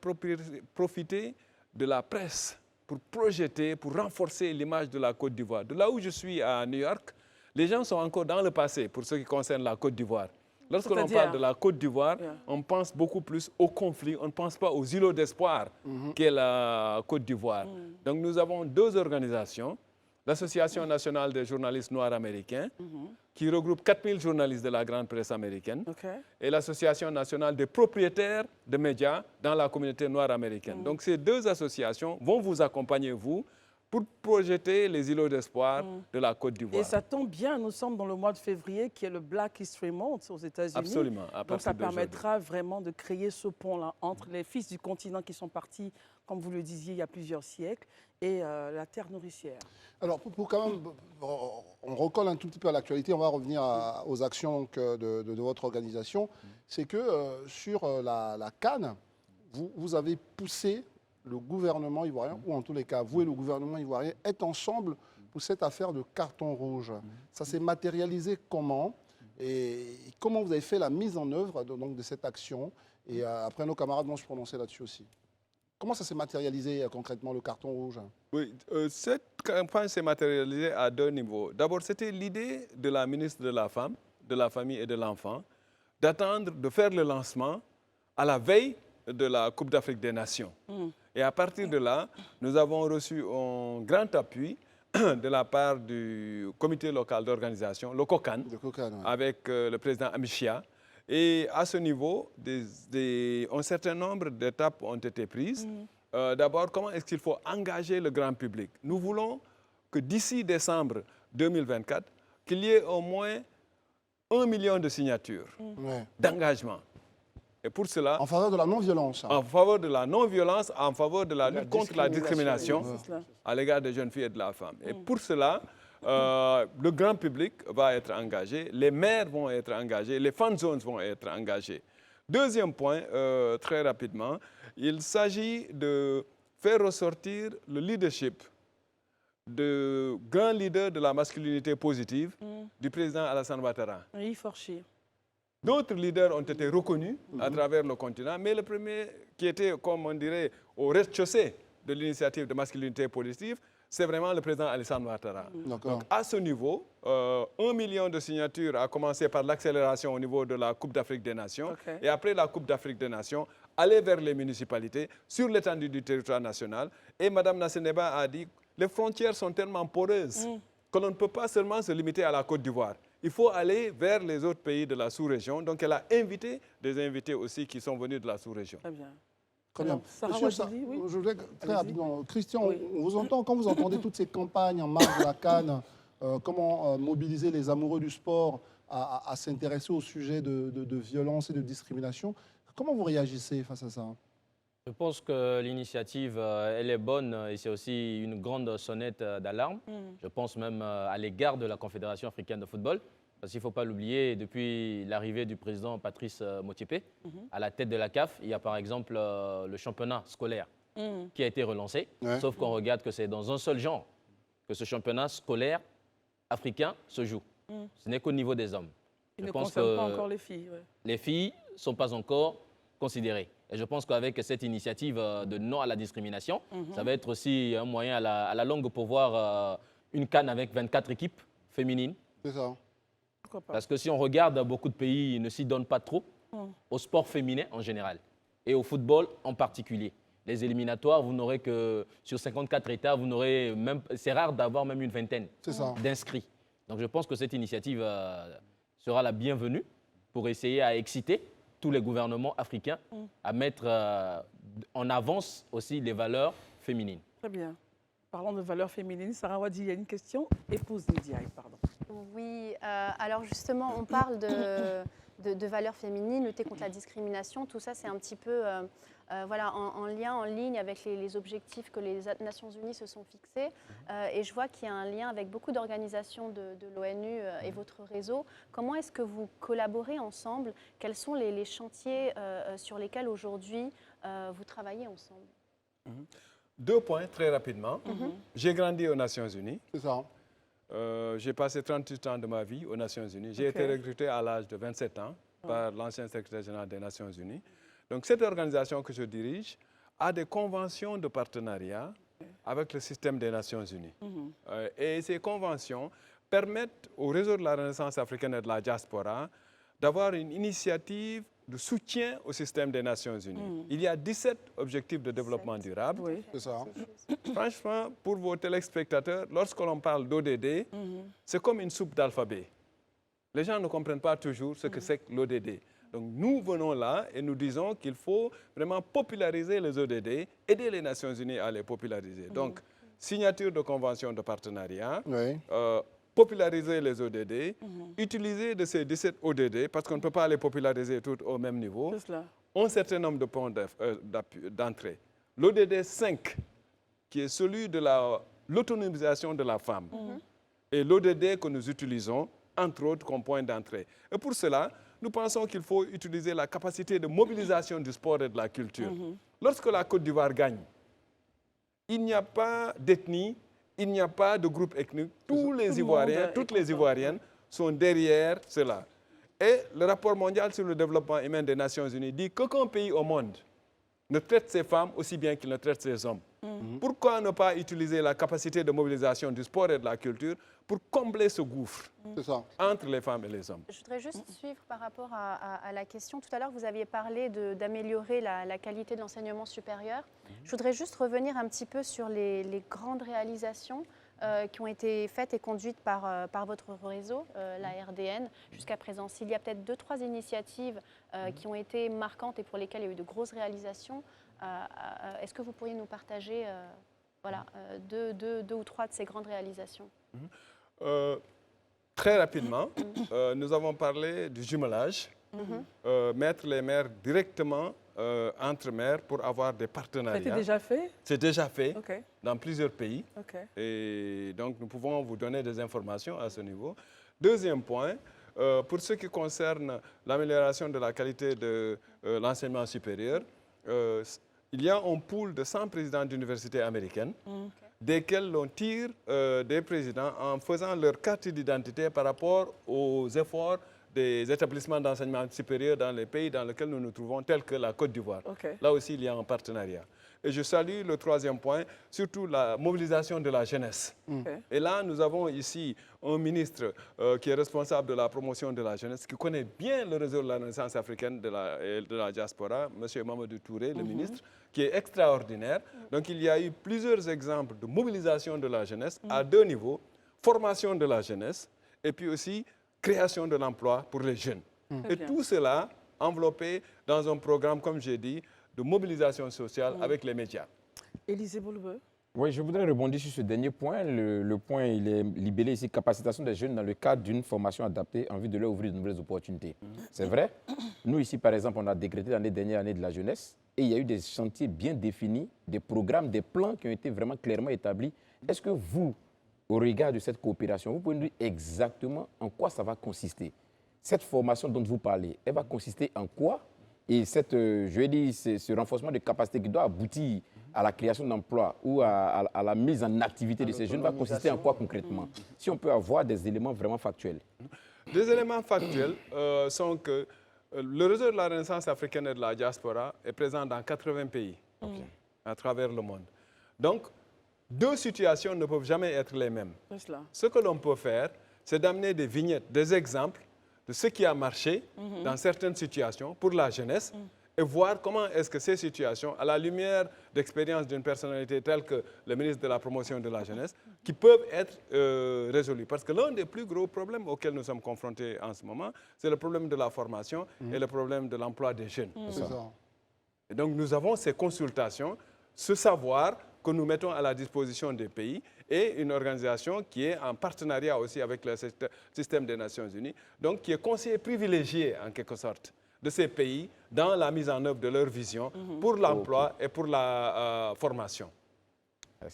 profiter de la presse pour projeter, pour renforcer l'image de la Côte d'Ivoire. De là où je suis à New York, les gens sont encore dans le passé pour ce qui concerne la Côte d'Ivoire. Lorsque l'on parle de la Côte d'Ivoire, on pense beaucoup plus au conflit, on ne pense pas aux îlots d'espoir qu'est la Côte d'Ivoire. Donc nous avons deux organisations, l'Association nationale des journalistes noirs américains, qui regroupe 4000 journalistes de la grande presse américaine, et l'Association nationale des propriétaires de médias dans la communauté noire américaine. Donc ces deux associations vont vous accompagner, vous, pour projeter les îlots d'espoir de la Côte d'Ivoire. Et ça tombe bien, nous sommes dans le mois de février qui est le Black History Month aux États-Unis. Absolument. Donc ça permettra vraiment de créer ce pont-là entre les fils du continent qui sont partis, comme vous le disiez, il y a plusieurs siècles, et la terre nourricière. Alors pour quand même, on recolle un tout petit peu à l'actualité, on va revenir aux actions de votre organisation. C'est que sur la CAN, vous avez poussé le gouvernement ivoirien, ou en tous les cas, vous et le gouvernement ivoirien, êtes ensemble pour cette affaire de carton rouge. Ça s'est matérialisé comment? Et comment vous avez fait la mise en œuvre de cette action? Et après, nos camarades vont se prononcer là-dessus aussi. Comment ça s'est matérialisé concrètement, le carton rouge? Oui, cette campagne s'est matérialisée à deux niveaux. D'abord, c'était l'idée de la ministre de la Femme, de la Famille et de l'Enfant d'attendre, de faire le lancement à la veille de la Coupe d'Afrique des Nations. Et à partir de là, nous avons reçu un grand appui de la part du comité local d'organisation, le COCAN, avec le président Amichia. Et à ce niveau, un certain nombre d'étapes ont été prises. D'abord, comment est-ce qu'il faut engager le grand public? Nous voulons que d'ici décembre 2024, qu'il y ait au moins 1 million de signatures d'engagement. Et pour cela, En faveur de la non-violence. en faveur de la non-violence, en faveur de la lutte contre la discrimination Oui, c'est cela. à l'égard des jeunes filles et de la femme. Et pour cela, le grand public va être engagé, les maires vont être engagés, les fan zones vont être engagés. Deuxième point, très rapidement, il s'agit de faire ressortir le leadership de grands leaders de la masculinité positive du président Alassane Ouattara. Oui, Forchi. D'autres leaders ont été reconnus à travers le continent, mais le premier qui était, comme on dirait, au rez-de-chaussée de l'initiative de masculinité positive, c'est vraiment le président Alassane Ouattara. D'accord. Donc, à ce niveau, 1 million de signatures a commencé par l'accélération au niveau de la Coupe d'Afrique des Nations. Ok. Et après la Coupe d'Afrique des Nations, aller vers les municipalités sur l'étendue du territoire national. Et Mme Nasseneba a dit, les frontières sont tellement poreuses que l'on ne peut pas seulement se limiter à la Côte d'Ivoire. Il faut aller vers les autres pays de la sous-région. Donc, elle a invité des invités aussi qui sont venus de la sous-région. Très bien. Très bien. Alors, Sarah Monsieur, Ouattili, oui. je voulais très Allez-y. rapidement. Christian, Oui. on vous entend, quand vous entendez toutes ces campagnes en marge de la CAN, comment mobiliser les amoureux du sport à s'intéresser au sujet de violence et de discrimination, comment vous réagissez face à ça? Je pense que l'initiative, elle est bonne et c'est aussi une grande sonnette d'alarme. Je pense même à l'égard de la Confédération africaine de football. Parce qu'il ne faut pas l'oublier, depuis l'arrivée du président Patrice Motsepe à la tête de la CAF, il y a par exemple le championnat scolaire qui a été relancé. Ouais. Sauf qu'on regarde que c'est dans un seul genre que ce championnat scolaire africain se joue. Ce n'est qu'au niveau des hommes. Il Je ne pense concerne pas que encore les filles. Ouais. les filles ne sont pas encore considérées. Et je pense qu'avec cette initiative de non à la discrimination, ça va être aussi un moyen à la longue pour voir une CAN avec 24 équipes féminines. C'est ça. Pourquoi pas? Parce que si on regarde, beaucoup de pays ne s'y donnent pas trop au sport féminin en général et au football en particulier. Les éliminatoires, vous n'aurez que sur 54 États, vous n'aurez même, c'est rare d'avoir même une vingtaine C'est ça. d'inscrits. Donc je pense que cette initiative sera la bienvenue pour essayer à exciter tous les gouvernements africains à mettre en avance aussi les valeurs féminines. Très bien. Parlons de valeurs féminines. Sarah Ouattili, il y a une question. Épouse Ndiaye, pardon. Oui, alors justement, on parle de valeurs féminines, lutter contre la discrimination. Tout ça, c'est un petit peu voilà, en lien, en ligne avec les objectifs que les Nations Unies se sont fixés. Et je vois qu'il y a un lien avec beaucoup d'organisations de l'ONU et votre réseau. Comment est-ce que vous collaborez ensemble? Quels sont les chantiers sur lesquels aujourd'hui vous travaillez ensemble? 2 points très rapidement. J'ai grandi aux Nations Unies. C'est ça. J'ai passé 38 ans de ma vie aux Nations Unies. J'ai été recruté à l'âge de 27 ans par l'ancien secrétaire général des Nations Unies. Donc cette organisation que je dirige a des conventions de partenariat avec le système des Nations Unies. Et ces conventions permettent au réseau de la Renaissance africaine et de la diaspora d'avoir une initiative de soutien au système des Nations Unies. Il y a 17 objectifs de développement durable. Oui. C'est ça. Franchement, pour vos téléspectateurs, lorsque l'on parle d'ODD, c'est comme une soupe d'alphabet. Les gens ne comprennent pas toujours ce que c'est que l'ODD. Donc nous venons là et nous disons qu'il faut vraiment populariser les ODD, aider les Nations Unies à les populariser. Donc, signature de convention de partenariat, Oui. populariser les ODD, utiliser de ces 17 ODD, parce qu'on ne peut pas les populariser toutes au même niveau, C'est cela. un certain nombre de points d'entrée. L'ODD 5, qui est celui de l'autonomisation de la femme, et l'ODD que nous utilisons, entre autres, comme point d'entrée. Et pour cela, nous pensons qu'il faut utiliser la capacité de mobilisation du sport et de la culture. Lorsque la Côte d'Ivoire gagne, il n'y a pas d'ethnie, il n'y a pas de groupe ethnique. Tous les Ivoiriens, toutes les Ivoiriennes sont derrière cela. Et le rapport mondial sur le développement humain des Nations Unies dit qu'aucun pays au monde ne traite ses femmes aussi bien qu'il ne traite ses hommes. Pourquoi ne pas utiliser la capacité de mobilisation du sport et de la culture pour combler ce gouffre C'est ça. entre les femmes et les hommes? Je voudrais juste suivre par rapport à la question. Tout à l'heure, vous aviez parlé d'améliorer la qualité de l'enseignement supérieur. Je voudrais juste revenir un petit peu sur les grandes réalisations qui ont été faites et conduites par votre réseau, la RDN, jusqu'à présent. S'il y a peut-être 2-3 initiatives qui ont été marquantes et pour lesquelles il y a eu de grosses réalisations, est-ce que vous pourriez nous partager voilà, deux ou trois de ces grandes réalisations? Très rapidement, nous avons parlé du jumelage mettre les maires directement entre maires pour avoir des partenariats. C'était déjà fait? C'est déjà fait Ok. dans plusieurs pays. Ok. Et donc, nous pouvons vous donner des informations à ce niveau. Deuxième point, pour ce qui concerne l'amélioration de la qualité de l'enseignement supérieur, il y a un pool de 100 présidents d'universités américaines, desquels l'on tire des présidents en faisant leur carte d'identité par rapport aux efforts des établissements d'enseignement supérieur dans les pays dans lesquels nous nous trouvons, tels que la Côte d'Ivoire. Okay. Là aussi, il y a un partenariat. Et je salue le troisième point, surtout la mobilisation de la jeunesse. Okay. Et là, nous avons ici un ministre qui est responsable de la promotion de la jeunesse, qui connaît bien le réseau de la Renaissance africaine de la diaspora, M. Mamadou Touré, le ministre, qui est extraordinaire. Donc, il y a eu plusieurs exemples de mobilisation de la jeunesse à deux niveaux, formation de la jeunesse et puis aussi création de l'emploi pour les jeunes. Et tout cela enveloppé dans un programme, comme j'ai dit, de mobilisation sociale avec les médias. Élisée Boulbeux. Oui, je voudrais rebondir sur ce dernier point. Le point, il est libellé ici, capacitation des jeunes dans le cadre d'une formation adaptée en vue de leur ouvrir de nouvelles opportunités. C'est vrai. Nous, ici, par exemple, on a décrété l'année dernière, année de la jeunesse, et il y a eu des chantiers bien définis, des programmes, des plans qui ont été vraiment clairement établis. Est-ce que vous, au regard de cette coopération, vous pouvez nous dire exactement en quoi ça va consister? Cette formation dont vous parlez, elle va consister en quoi? Et cette, je vais dire, ce renforcement de capacité qui doit aboutir à la création d'emplois ou à la mise en activité de ces jeunes va consister en quoi concrètement? Si on peut avoir des éléments vraiment factuels. Des éléments factuels sont que le réseau de la Renaissance africaine et de la diaspora est présent dans 80 pays à travers le monde. Donc, deux situations ne peuvent jamais être les mêmes. Ce que l'on peut faire, c'est d'amener des vignettes, des exemples de ce qui a marché dans certaines situations pour la jeunesse et voir comment est-ce que ces situations, à la lumière d'expériences d'une personnalité telle que le ministre de la Promotion de la Jeunesse, qui peuvent être résolues. Parce que l'un des plus gros problèmes auxquels nous sommes confrontés en ce moment, c'est le problème de la formation et le problème de l'emploi des jeunes. Et donc nous avons ces consultations, ce savoir que nous mettons à la disposition des pays et une organisation qui est en partenariat aussi avec le système des Nations Unies, donc qui est conseiller privilégié en quelque sorte de ces pays dans la mise en œuvre de leur vision pour l'emploi et pour la formation.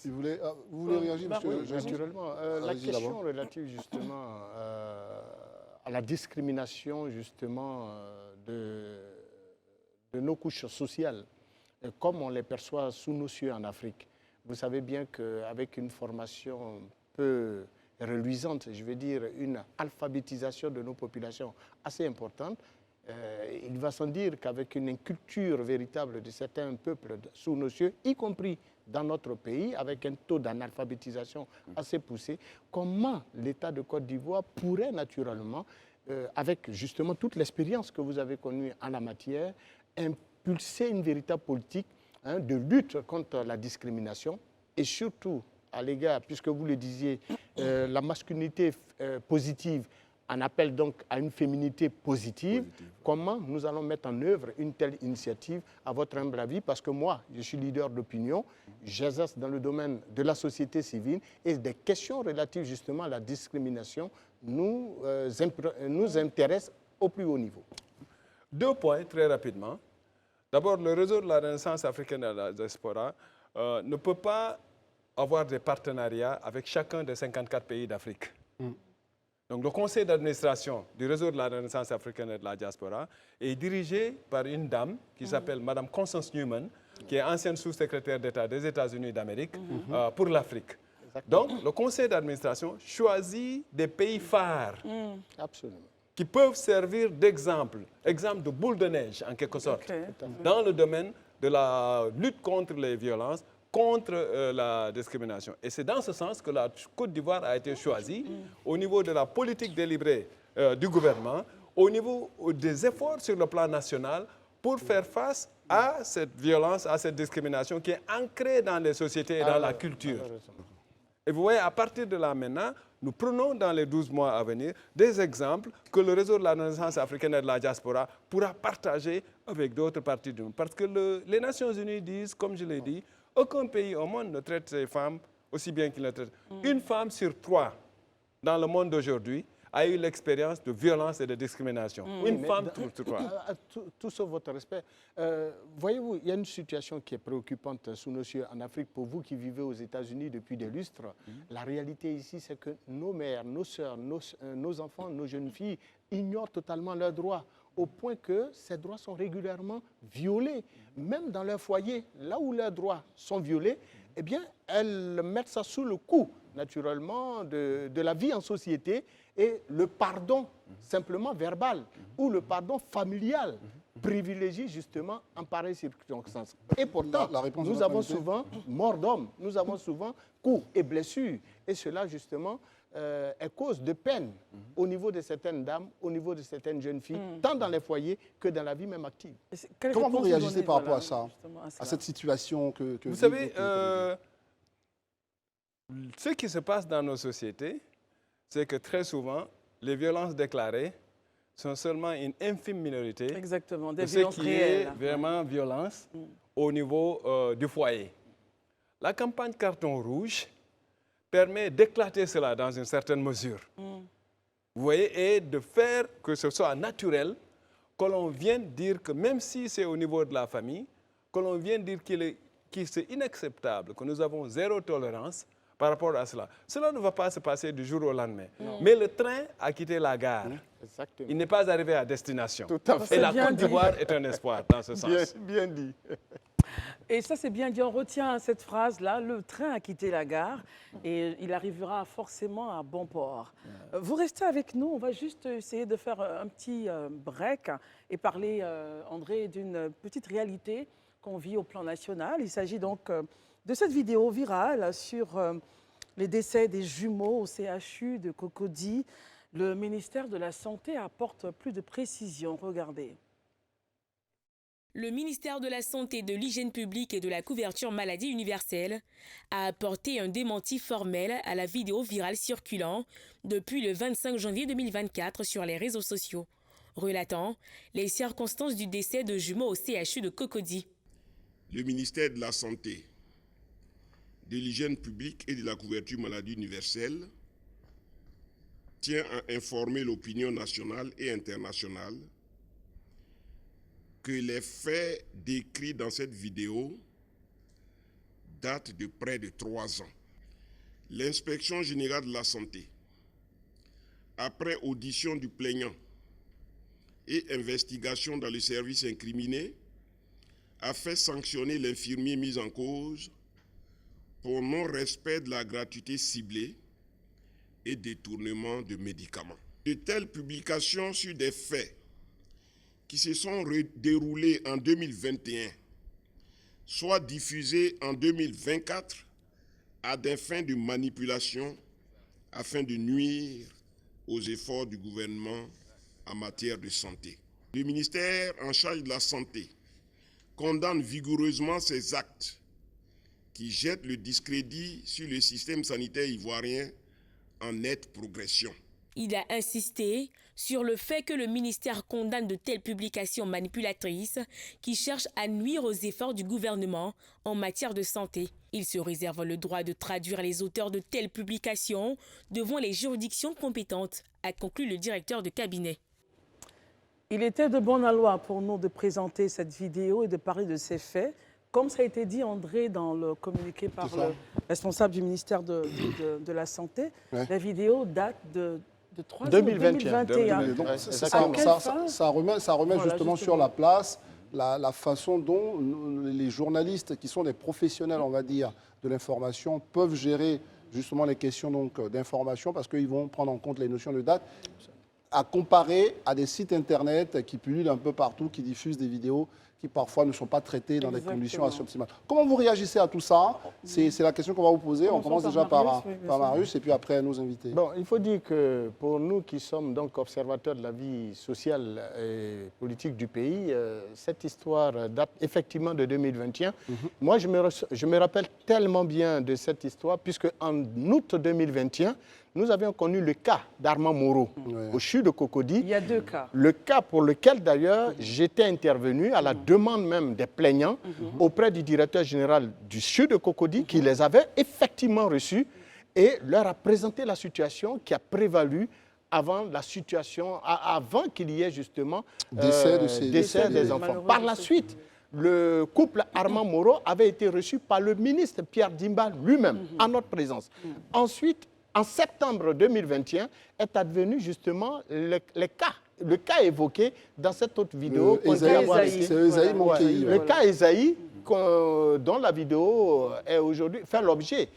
Vous voulez réagir, monsieur? Naturellement. La question relative justement à la discrimination justement de nos couches sociales, comme on les perçoit sous nos cieux en Afrique. Vous savez bien qu'avec une formation peu reluisante, je veux dire une alphabétisation de nos populations assez importante, il va sans dire qu'avec une culture véritable de certains peuples sous nos cieux, y compris dans notre pays, avec un taux d'analphabétisation assez poussé, comment l'État de Côte d'Ivoire pourrait naturellement, avec justement toute l'expérience que vous avez connue en la matière, impulser une véritable politique de lutte contre la discrimination et surtout à l'égard, puisque vous le disiez, la masculinité positive en appelle donc à une féminité positive. Comment nous allons mettre en œuvre une telle initiative à votre humble avis? Parce que moi, je suis leader d'opinion, j'exerce dans le domaine de la société civile et des questions relatives justement à la discrimination nous intéressent au plus haut niveau. Deux points très rapidement. D'abord, le réseau de la Renaissance africaine et de la diaspora ne peut pas avoir des partenariats avec chacun des 54 pays d'Afrique. Donc, le conseil d'administration du réseau de la Renaissance africaine et de la diaspora est dirigé par une dame qui s'appelle Mme Constance Newman, qui est ancienne sous-secrétaire d'État des États-Unis d'Amérique pour l'Afrique. Donc, le conseil d'administration choisit des pays phares. Absolument. Qui peuvent servir d'exemple, exemple de boule de neige en quelque sorte, dans le domaine de la lutte contre les violences, contre la discrimination. Et c'est dans ce sens que la Côte d'Ivoire a été choisie au niveau de la politique délivrée du gouvernement, au niveau des efforts sur le plan national pour faire face à cette violence, à cette discrimination qui est ancrée dans les sociétés et dans la culture. Et vous voyez, à partir de là maintenant, nous prenons dans les 12 mois à venir des exemples que le réseau de la Renaissance africaine et de la diaspora pourra partager avec d'autres parties du monde. Parce que les Nations Unies disent, comme je l'ai dit, aucun pays au monde ne traite ses femmes aussi bien qu'il ne traite. Une femme sur 3 dans le monde d'aujourd'hui a eu l'expérience de violence et de discrimination. Une femme, tout croit. Tout sauf votre respect. Voyez-vous, il y a une situation qui est préoccupante sous nos cieux en Afrique. Pour vous qui vivez aux États-Unis depuis des lustres, la réalité ici, c'est que nos mères, nos sœurs, nos enfants, nos jeunes filles ignorent totalement leurs droits, au point que ces droits sont régulièrement violés. Même dans leur foyer, là où leurs droits sont violés, eh bien, elles mettent ça sous le coup, naturellement, de la vie en société, et le pardon simplement verbal ou le pardon familial privilégie justement en pareille circonstance. Et pourtant, nous avons souvent mort d'homme, nous avons souvent coups et blessures, et cela justement est cause de peine au niveau de certaines dames, au niveau de certaines jeunes filles, tant dans les foyers que dans la vie même active. Comment vous réagissez par rapport à ça, à cette situation que vous savez, ce qui se passe dans nos sociétés, c'est que très souvent, les violences déclarées sont seulement une infime minorité des de ce violences qui réelles. est vraiment violence au niveau du foyer. La campagne Carton Rouge permet d'éclater cela dans une certaine mesure. Vous voyez, et de faire que ce soit naturel, que l'on vienne dire que même si c'est au niveau de la famille, que l'on vienne dire que c'est inacceptable, que nous avons zéro tolérance par rapport à cela. Cela ne va pas se passer du jour au lendemain. Mais le train a quitté la gare. Exactement. Il n'est pas arrivé à destination. Tout à fait. Et la Côte d'Ivoire est un espoir dans ce sens. Bien dit. Et ça, c'est bien dit. On retient cette phrase-là, le train a quitté la gare et il arrivera forcément à bon port. Vous restez avec nous, on va juste essayer de faire un petit break et parler, André, d'une petite réalité qu'on vit au plan national. Il s'agit donc de cette vidéo virale sur les décès des jumeaux au CHU de Cocody. Le ministère de la Santé apporte plus de précisions. Regardez. Le ministère de la Santé, de l'Hygiène publique et de la couverture maladie universelle a apporté un démenti formel à la vidéo virale circulant depuis le 25 janvier 2024 sur les réseaux sociaux, relatant les circonstances du décès de jumeaux au CHU de Cocody. Le ministère de la Santé, de l'Hygiène publique et de la couverture maladie universelle tient à informer l'opinion nationale et internationale que les faits décrits dans cette vidéo datent de près de 3 ans. L'inspection générale de la santé, après audition du plaignant et investigation dans le service incriminé, a fait sanctionner l'infirmier mis en cause pour non-respect de la gratuité ciblée et détournement de médicaments. De telles publications sur des faits qui se sont déroulés en 2021, soit diffusés en 2024 à des fins de manipulation afin de nuire aux efforts du gouvernement en matière de santé. Le ministère en charge de la santé condamne vigoureusement ces actes qui jettent le discrédit sur le système sanitaire ivoirien en nette progression. Il a insisté sur le fait que le ministère condamne de telles publications manipulatrices qui cherchent à nuire aux efforts du gouvernement en matière de santé. Il se réserve le droit de traduire les auteurs de telles publications devant les juridictions compétentes, a conclu le directeur de cabinet. Il était de bonne loi pour nous de présenter cette vidéo et de parler de ces faits. Comme ça a été dit, André, dans le communiqué par le responsable du ministère de la Santé, la vidéo date de 2021. Donc, ça remet justement sur la place la façon dont les journalistes, qui sont des professionnels, on va dire, de l'information, peuvent gérer justement les questions d'information, parce qu'ils vont prendre en compte les notions de date, à comparer à des sites internet qui pullulent un peu partout, qui diffusent des vidéos qui parfois ne sont pas traitées dans des conditions assez optimales. Comment vous réagissez à tout ça? C'est la question qu'on va vous poser. On commence déjà par Marius et puis après nos invités. Bon, il faut dire que pour nous qui sommes donc observateurs de la vie sociale et politique du pays, cette histoire date effectivement de 2021. Moi, je me rappelle tellement bien de cette histoire puisque en août 2021, nous avions connu le cas d'Armand Moreau au CHU de Cocody. Il y a 2 cas. Le cas pour lequel d'ailleurs j'étais intervenu à la demande même des plaignants auprès du directeur général du CHU de Cocody qui les avait effectivement reçus et leur a présenté la situation qui a prévalu avant la situation, avant qu'il y ait justement Décès des enfants. Par la suite, le couple Armand Moreau avait été reçu par le ministre Pierre Dimba lui-même, en notre présence. Ensuite, en septembre 2021, est advenu justement le cas évoqué dans cette autre vidéo. C'est Esaïe Monkei. Le cas Esaïe, dont la vidéo est aujourd'hui fait l'objet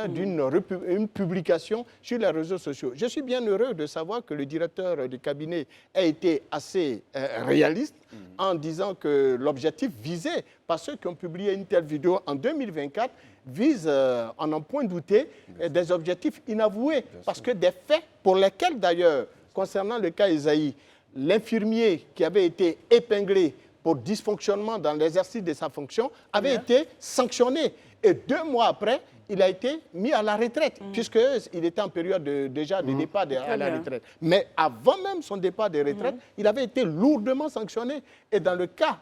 d'une publication sur les réseaux sociaux. Je suis bien heureux de savoir que le directeur du cabinet a été assez réaliste en disant que l'objectif visé par ceux qui ont publié une telle vidéo en 2024 vise, en n'en point douter, des objectifs inavoués. Parce que des faits pour lesquels, d'ailleurs, concernant le cas Esaïe, l'infirmier qui avait été épinglé pour dysfonctionnement dans l'exercice de sa fonction avait été sanctionné. Et 2 mois après, il a été mis à la retraite, puisqu'il était en période déjà de départ à la retraite. Mais avant même son départ de retraite, il avait été lourdement sanctionné. Et dans le cas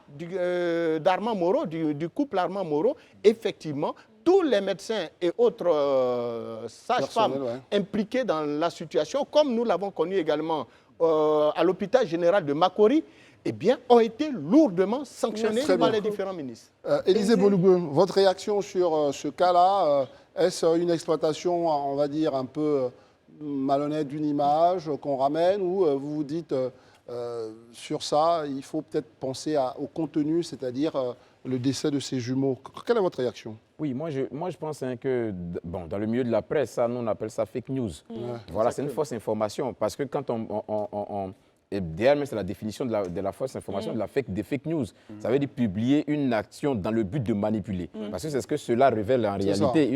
d'Armand Moreau, du couple Armand Moreau, effectivement, tous les médecins et autres sages-femmes impliqués dans la situation, comme nous l'avons connu également à l'hôpital général de Makori, eh bien, ont été lourdement sanctionnés par les différents ministres. Élisée Bolougou, votre réaction sur ce cas-là, est-ce une exploitation, on va dire, un peu malhonnête d'une image qu'on ramène, ou vous vous dites, sur ça, il faut peut-être penser au contenu, c'est-à-dire le décès de ces jumeaux. Quelle est votre réaction? Oui, moi je pense que dans le milieu de la presse, ça, nous on appelle ça fake news. Voilà, c'est une fausse information, parce que quand et derrière, même c'est la définition de la fausse information, des fake news. Ça veut dire publier une action dans le but de manipuler. Parce que c'est ce que cela révèle en réalité.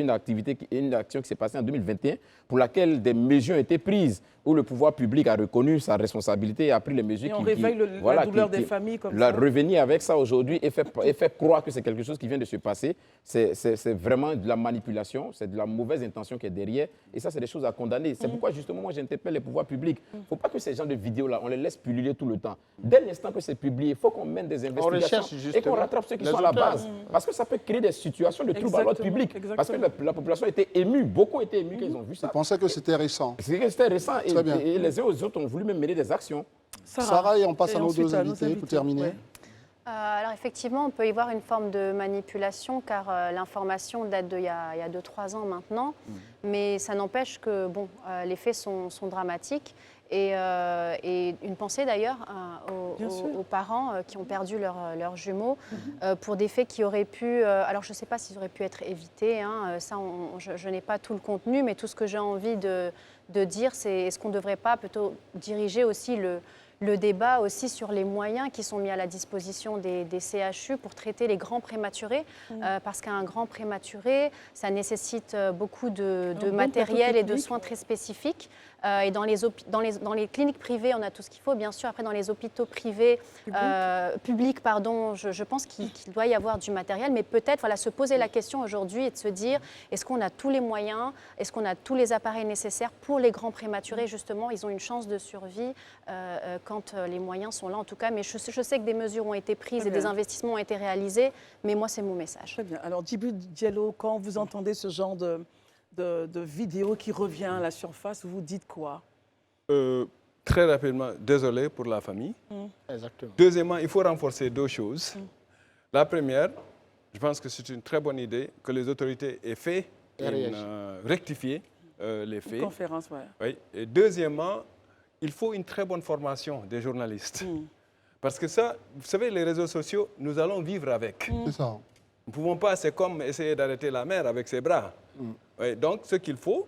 Une action qui s'est passée en 2021 pour laquelle des mesures ont été prises, où le pouvoir public a reconnu sa responsabilité et a pris les mesures et on réveille la douleur des familles comme ça. Revenir avec ça aujourd'hui et faire croire que c'est quelque chose qui vient de se passer, c'est vraiment de la manipulation, c'est de la mauvaise intention qui est derrière. Et ça, c'est des choses à condamner. C'est pourquoi justement, moi, j'interpelle les pouvoirs publics. Il ne faut pas que ces gens de vidéos-là, on les laisse pulluler tout le temps. Dès l'instant que c'est publié, il faut qu'on mène des investigations et qu'on rattrape ceux qui sont à la base. Parce que ça peut créer des situations de troubles à l'ordre public. Parce que la population était émue, beaucoup étaient émus quand ils ont vu ça. Vous pensez que c'était récent? C'était récent et les uns aux autres ont voulu même mener des actions. Sarah, et on passe à nos deux invités pour terminer. Alors effectivement, on peut y voir une forme de manipulation car l'information date d'il y a 2-3 ans maintenant, mais ça n'empêche que les faits sont dramatiques. Et une pensée d'ailleurs aux parents qui ont perdu leurs jumeaux pour des faits qui auraient pu... alors je ne sais pas s'ils auraient pu être évités, ça je n'ai pas tout le contenu, mais tout ce que j'ai envie de dire, c'est est-ce qu'on ne devrait pas plutôt diriger aussi le débat aussi sur les moyens qui sont mis à la disposition des CHU pour traiter les grands prématurés, parce qu'un grand prématuré, ça nécessite beaucoup de matériel et de soins très spécifiques. Et dans les cliniques privées, on a tout ce qu'il faut, bien sûr. Après, dans les hôpitaux privés, publics, je pense qu'il doit y avoir du matériel, mais peut-être se poser la question aujourd'hui et de se dire, est-ce qu'on a tous les moyens, est-ce qu'on a tous les appareils nécessaires pour les grands prématurés, justement, ils ont une chance de survie quand les moyens sont là, en tout cas. Mais je sais que des mesures ont été prises et des investissements ont été réalisés, mais moi, c'est mon message. Très bien. Alors, Djibril Diallo, quand vous entendez ce genre de vidéo qui revient à la surface, vous dites quoi? Très rapidement, désolé pour la famille. Exactement. Deuxièmement, il faut renforcer 2 choses. La première, je pense que c'est une très bonne idée que les autorités aient fait rectifier les faits. Une conférence, oui. Et deuxièmement, il faut une très bonne formation des journalistes. Parce que ça, vous savez, les réseaux sociaux, nous allons vivre avec. C'est ça. Nous ne pouvons pas, c'est comme essayer d'arrêter la mer avec ses bras. Oui, donc, ce qu'il faut,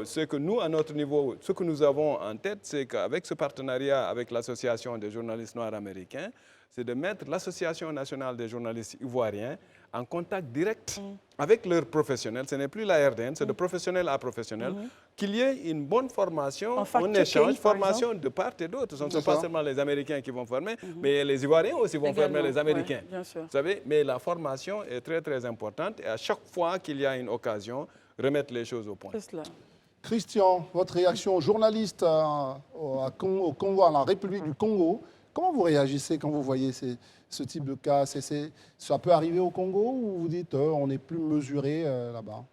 c'est que nous, à notre niveau, ce que nous avons en tête, c'est qu'avec ce partenariat avec l'Association des journalistes noirs américains, c'est de mettre l'Association nationale des journalistes ivoiriens en contact direct avec leurs professionnels. Ce n'est plus la RDN, c'est de professionnel à professionnel. Qu'il y ait une bonne formation, un échange, formation de part et d'autre. Ce ne sont pas seulement les Américains qui vont former, mais les Ivoiriens aussi vont former les Américains. Bien sûr. Vous savez, mais la formation est très, très importante. Et à chaque fois qu'il y a une occasion, remettre les choses au point. C'est cela. Christian, votre réaction, journaliste au Congo, à la République du Congo, comment vous réagissez quand vous voyez ce type de cas? Ça peut arriver au Congo ou vous dites on est plus mesuré là-bas?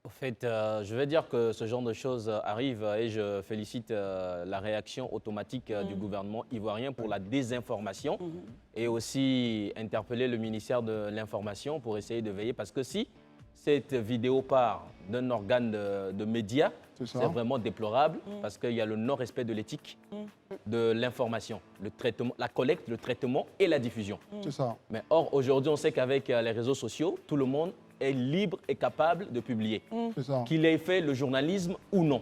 Au fait, je vais dire que ce genre de choses arrive et je félicite la réaction automatique du gouvernement ivoirien pour la désinformation et aussi interpeller le ministère de l'Information pour essayer de veiller. Parce que si cette vidéo part d'un organe de médias, c'est vraiment déplorable parce qu'il y a le non-respect de l'éthique de l'information, le traitement, la collecte, le traitement et la diffusion. C'est ça. Mais or, aujourd'hui, on sait qu'avec les réseaux sociaux, tout le monde est libre et capable de publier, qu'il ait fait le journalisme ou non.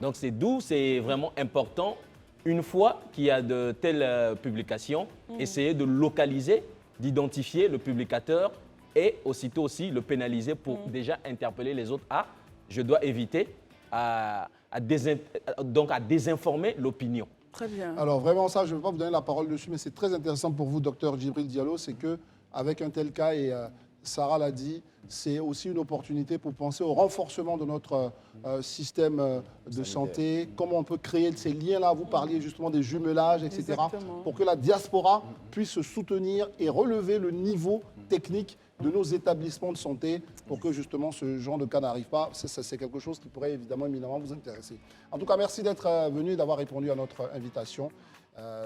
Donc c'est d'où c'est vraiment important, une fois qu'il y a de telles publications, essayer de localiser, d'identifier le publicateur et aussitôt aussi le pénaliser pour déjà interpeller les autres. Ah, je dois éviter à désinformer l'opinion. Très bien. Alors vraiment ça, je ne vais pas vous donner la parole dessus, mais c'est très intéressant pour vous, docteur Djibril Diallo, c'est qu'avec un tel cas, et Sarah l'a dit, c'est aussi une opportunité pour penser au renforcement de notre système de santé, comment on peut créer ces liens-là, vous parliez justement des jumelages, etc., Exactement. pour que la diaspora puisse se soutenir et relever le niveau technique de nos établissements de santé pour que justement ce genre de cas n'arrive pas. C'est quelque chose qui pourrait évidemment éminemment vous intéresser. En tout cas, merci d'être venu et d'avoir répondu à notre invitation.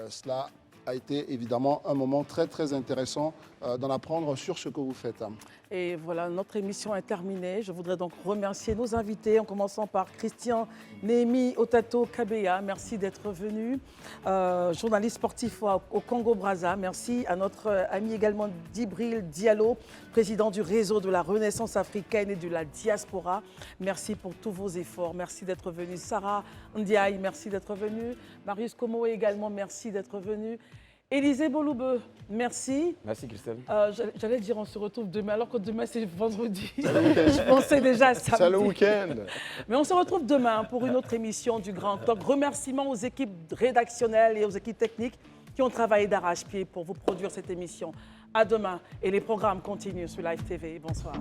Cela a été évidemment un moment très très intéressant d'en apprendre sur ce que vous faites. Et voilà, notre émission est terminée. Je voudrais donc remercier nos invités, en commençant par Christian Némi Otato Kabeya. Merci d'être venu. Journaliste sportif au Congo-Brazza. Merci à notre ami également Djibril Diallo, président du réseau de la Renaissance africaine et de la diaspora. Merci pour tous vos efforts. Merci d'être venu. Sarah Ndiaye, merci d'être venu. Marius Komo également, merci d'être venu. Élisée Boloube, merci. Merci Christelle. J'allais dire on se retrouve demain, alors que demain c'est vendredi. Je pensais déjà à samedi. C'est le week-end. Mais on se retrouve demain pour une autre émission du Grand Talk. Remerciements aux équipes rédactionnelles et aux équipes techniques qui ont travaillé d'arrache-pied pour vous produire cette émission. À demain et les programmes continuent sur Live TV. Bonsoir.